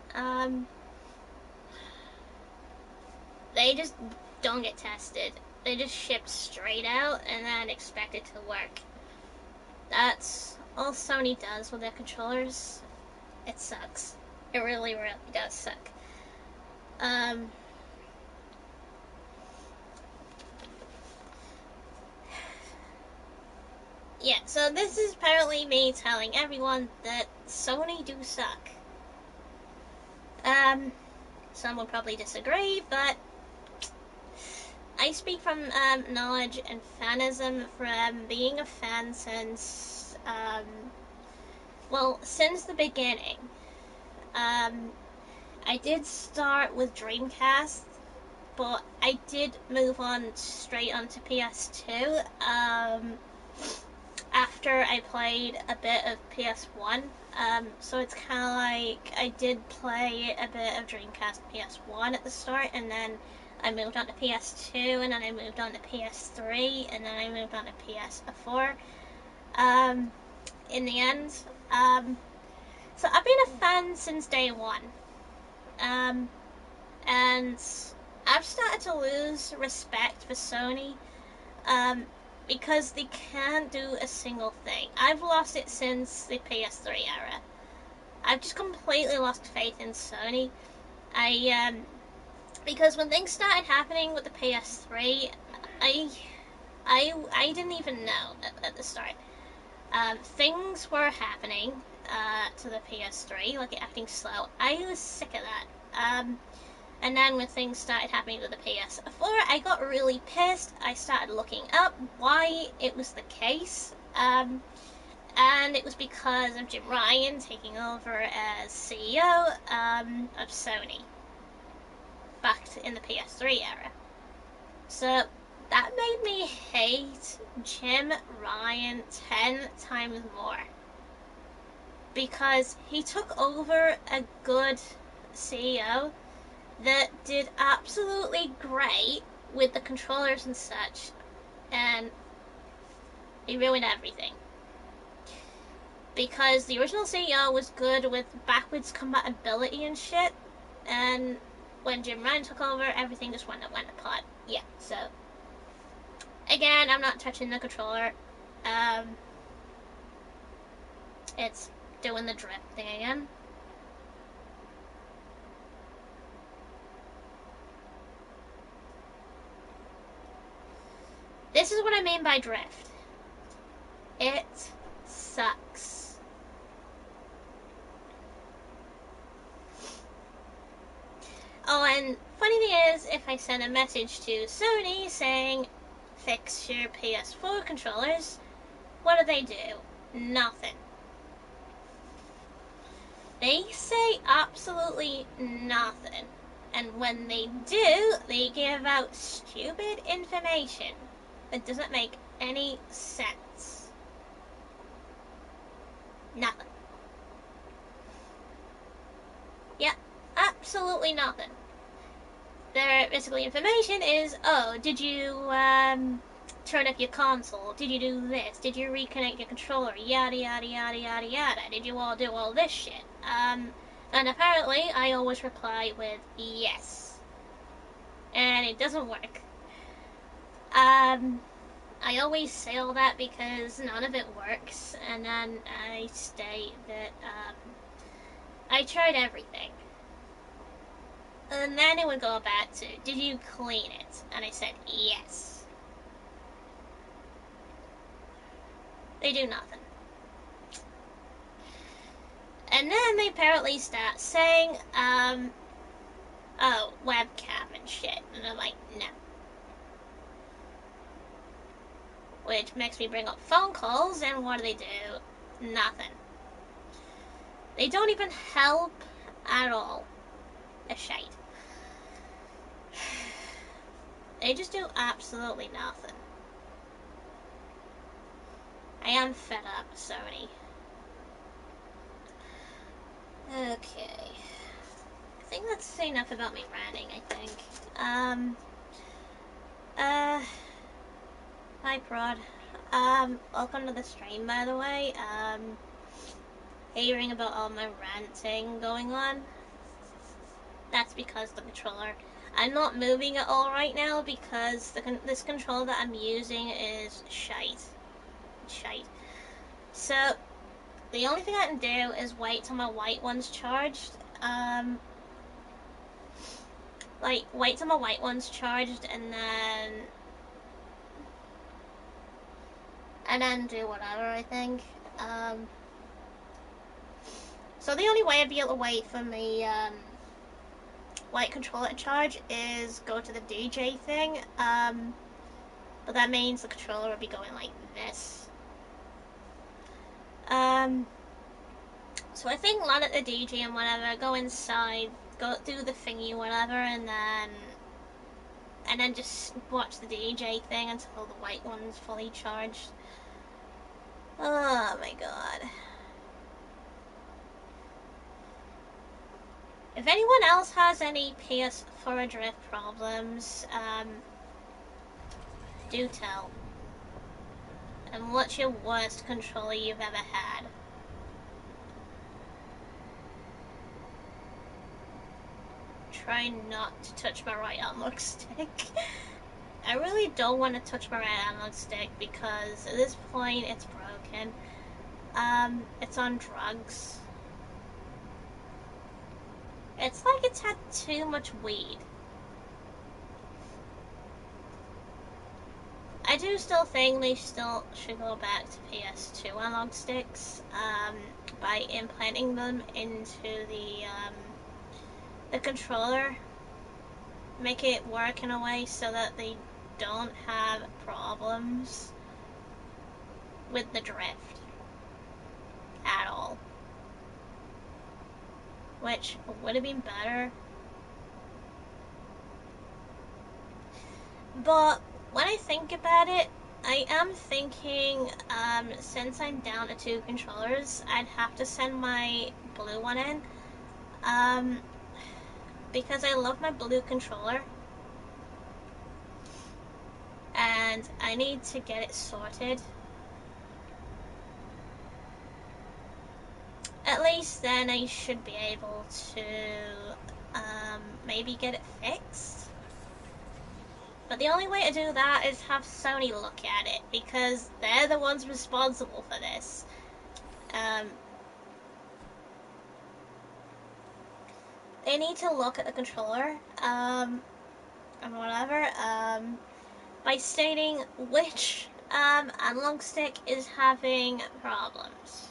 They just don't get tested. They just ship straight out and then expect it to work. That's all Sony does with their controllers. It sucks. It really, really does suck. Yeah, so this is apparently me telling everyone that Sony do suck. Some will probably disagree, but I speak from knowledge and fanism, from being a fan since, since the beginning. I did start with Dreamcast, but I did move on straight onto PS2 after I played a bit of PS1. So it's kind of like I did play a bit of Dreamcast PS1 at the start, and then I moved on to PS2, and then I moved on to PS3, and then I moved on to PS4. In the end, so I've been a fan since day one. And I've started to lose respect for Sony, because they can't do a single thing. I've lost it since the PS3 era. I've just completely lost faith in Sony. Because when things started happening with the PS3, I didn't even know at the start. Things were happening to the PS3, like it acting slow. I was sick of that. And then when things started happening with the PS4, I got really pissed. I started looking up why it was the case. And it was because of Jim Ryan taking over as CEO of Sony back in the PS3 era. So that made me hate Jim Ryan 10 times more. Because he took over a good CEO that did absolutely great with the controllers and such, and he ruined everything. Because the original CEO was good with backwards compatibility and shit, and when Jim Ryan took over, everything just went apart. Yeah, so again, I'm not touching the controller. It's doing the drift thing again. This is what I mean by drift. It sucks. Oh, and funny thing is, if I send a message to Sony saying, fix your PS4 controllers, what do? Nothing. They say absolutely nothing. And when they do, they give out stupid information that doesn't make any sense. Nothing. Yeah, absolutely nothing. Their basically information is, oh, did you turn up your console? Did you do this? Did you reconnect your controller? Yada yada yada yada yada. Did you all do all this shit? And apparently I always reply with yes. And it doesn't work. I always say all that because none of it works, and then I state that I tried everything. And then it would go back to, did you clean it? And I said, yes. They do nothing. And then they apparently start saying, oh, webcam and shit. And I'm like, no. Which makes me bring up phone calls, and what do? Nothing. They don't even help at all. A shite. They just do absolutely nothing. I am fed up, Sony. Okay. I think that's enough about me ranting, I think. Hi, Prod. Welcome to the stream, by the way. Hearing about all my ranting going on. That's because the controller. I'm not moving at all right now because this controller that I'm using is shite. Shite. So, the only thing I can do is wait till my white one's charged. Wait till my white one's charged and then do whatever, I think. So the only way I'd be able to wait for my white controller to charge is go to the DJ thing. But that means the controller would be going like this. So I think land at the DJ and whatever, go inside, go do the thingy, whatever, and then just watch the DJ thing until the white one's fully charged. Oh my god. If anyone else has any PS4 drift problems, do tell. And what's your worst controller you've ever had? Try not to touch my right analog stick. I really don't want to touch my right analog stick because at this point it's broken. It's on drugs. It's like it's had too much weed. I do still think they still should go back to PS2 analog sticks, by implanting them into the controller. Make it work in a way so that they don't have problems with the drift at all. Which would have been better. But when I think about it, I am thinking, since I'm down to 2 controllers, I'd have to send my blue one in. Because I love my blue controller. And I need to get it sorted. At least then I should be able to maybe get it fixed. But the only way to do that is have Sony look at it, because they're the ones responsible for this. They need to look at the controller, and whatever, by stating which analog stick is having problems.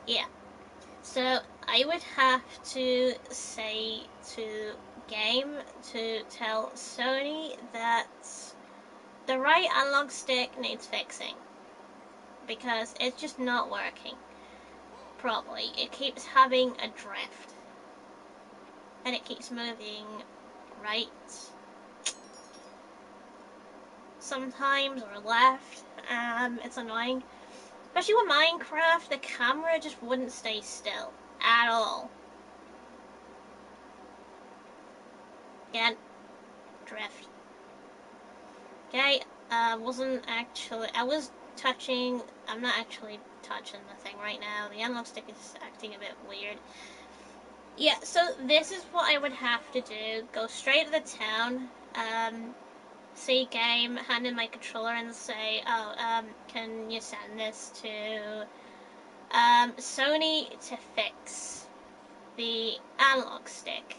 Yeah. So I would have to say to Game to tell Sony that the right analog stick needs fixing, because it's just not working properly. It keeps having a drift. and it keeps moving right sometimes or left. It's annoying. Especially with Minecraft, the camera just wouldn't stay still at all. Again, drift. Okay, I was touching, I'm not actually touching the thing right now. The analog stick is acting a bit weird. Yeah, so this is what I would have to do. Go straight to the town, see game, hand in my controller and say, oh, can you send this to Sony to fix the analog stick?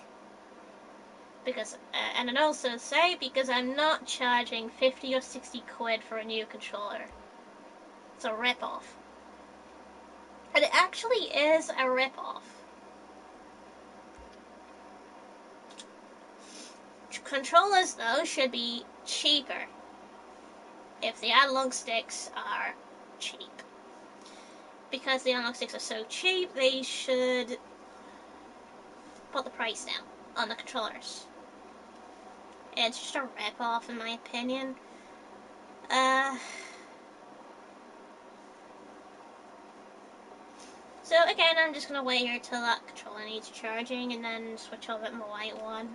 Because, and then also say, because I'm not charging 50 or 60 quid for a new controller. It's a rip-off. And it actually is a rip-off. Controllers, though, should be cheaper if the analog sticks are cheap. Because the analog sticks are so cheap, they should put the price down on the controllers. It's just a rip-off, in my opinion. So again, I'm just gonna wait here till that controller needs charging, and then switch over to my white one,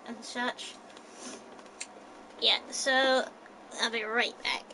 and such. Yeah, so I'll be right back.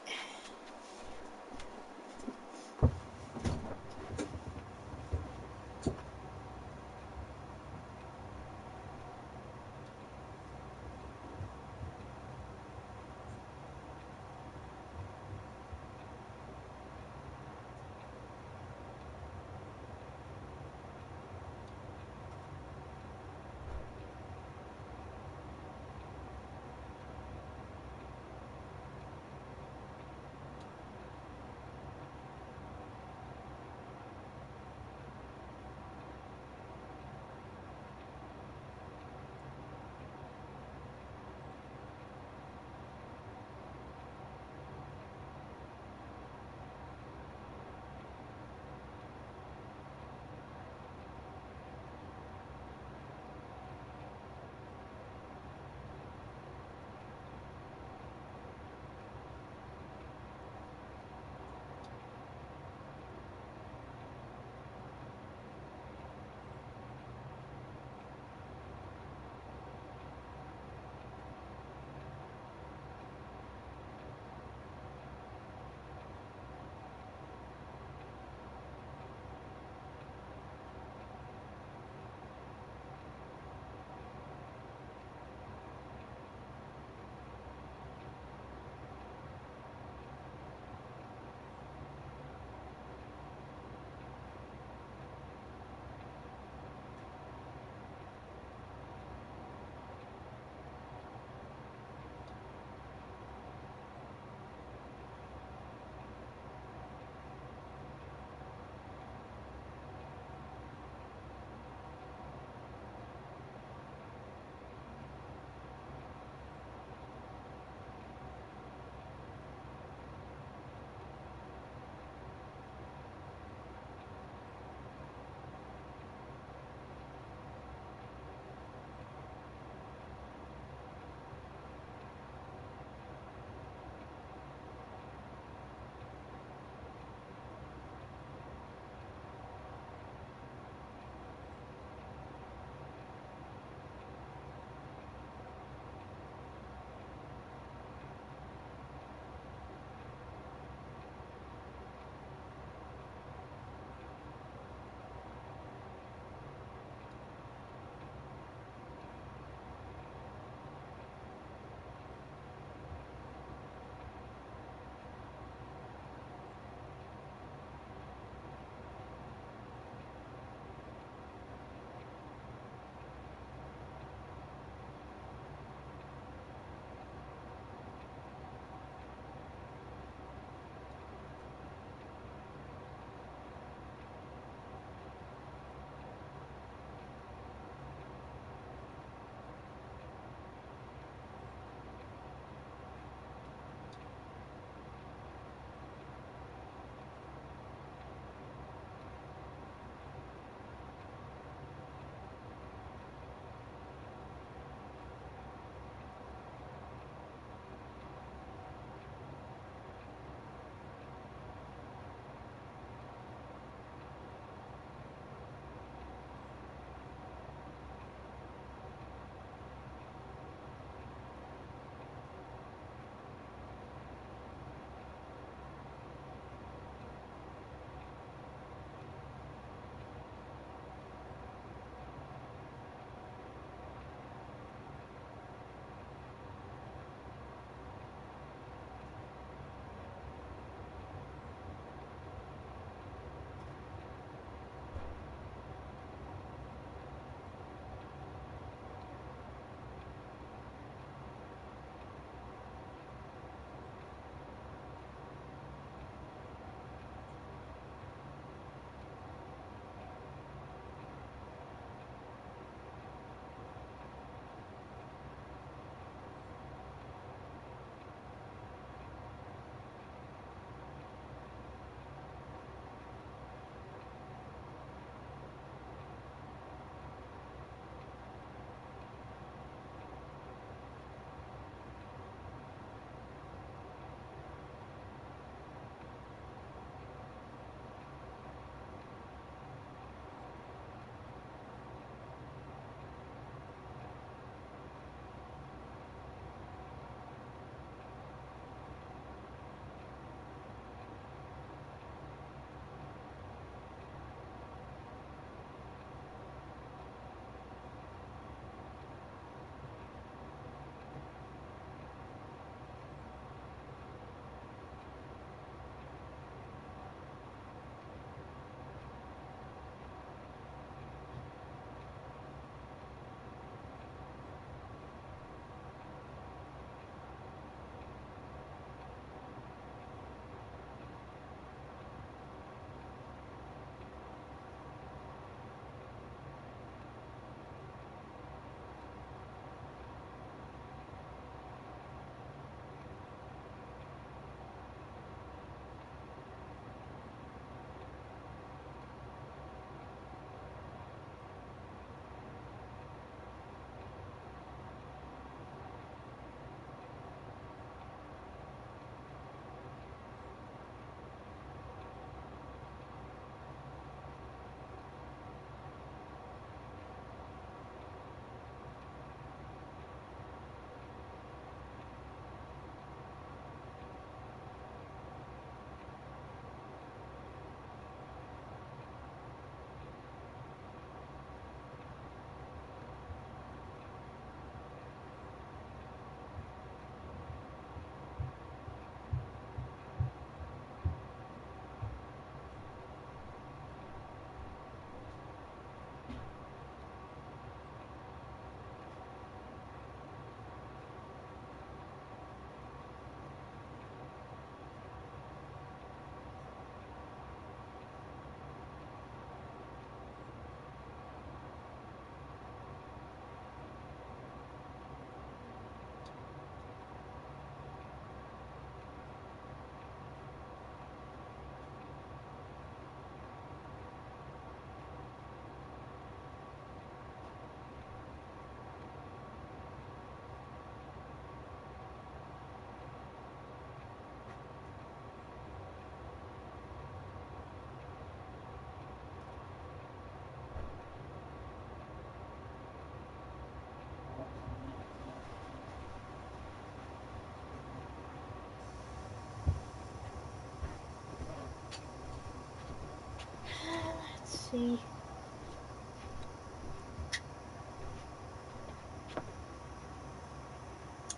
see.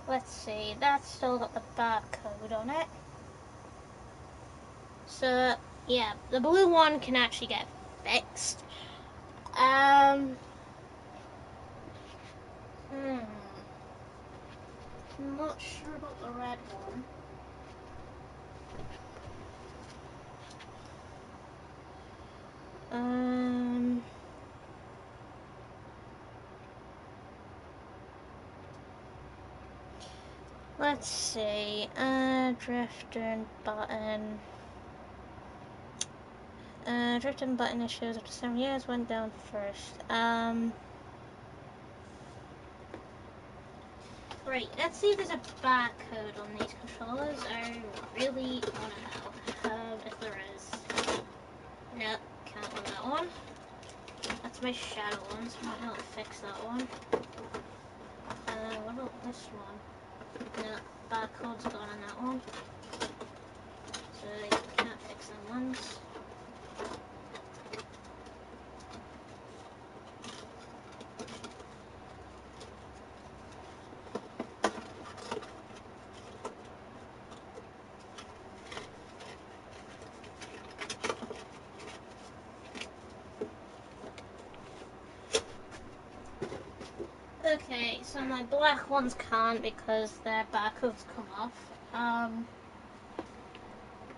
Let's see, that's still got the barcode on it. So, yeah, the blue one can actually get fixed. I'm not sure about the red one. Let's see. Drift and button. Drift and button issues after 7 years went down first. Right, let's see if there's a barcode on these controllers. I really want to know if there is. Nope, can't on that one. That's my shadow one, so I might not fix that one. What about this one? No, barcode's gone on that one. So you can't fix them ones. Okay, so my black ones can't because their barcodes come off.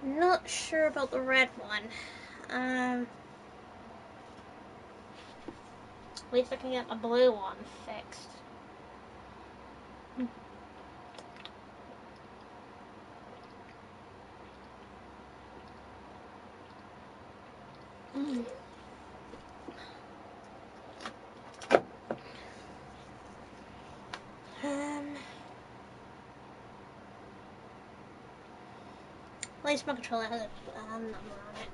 Not sure about the red one. At least I can get the blue one fixed. At least my controller has a number on it.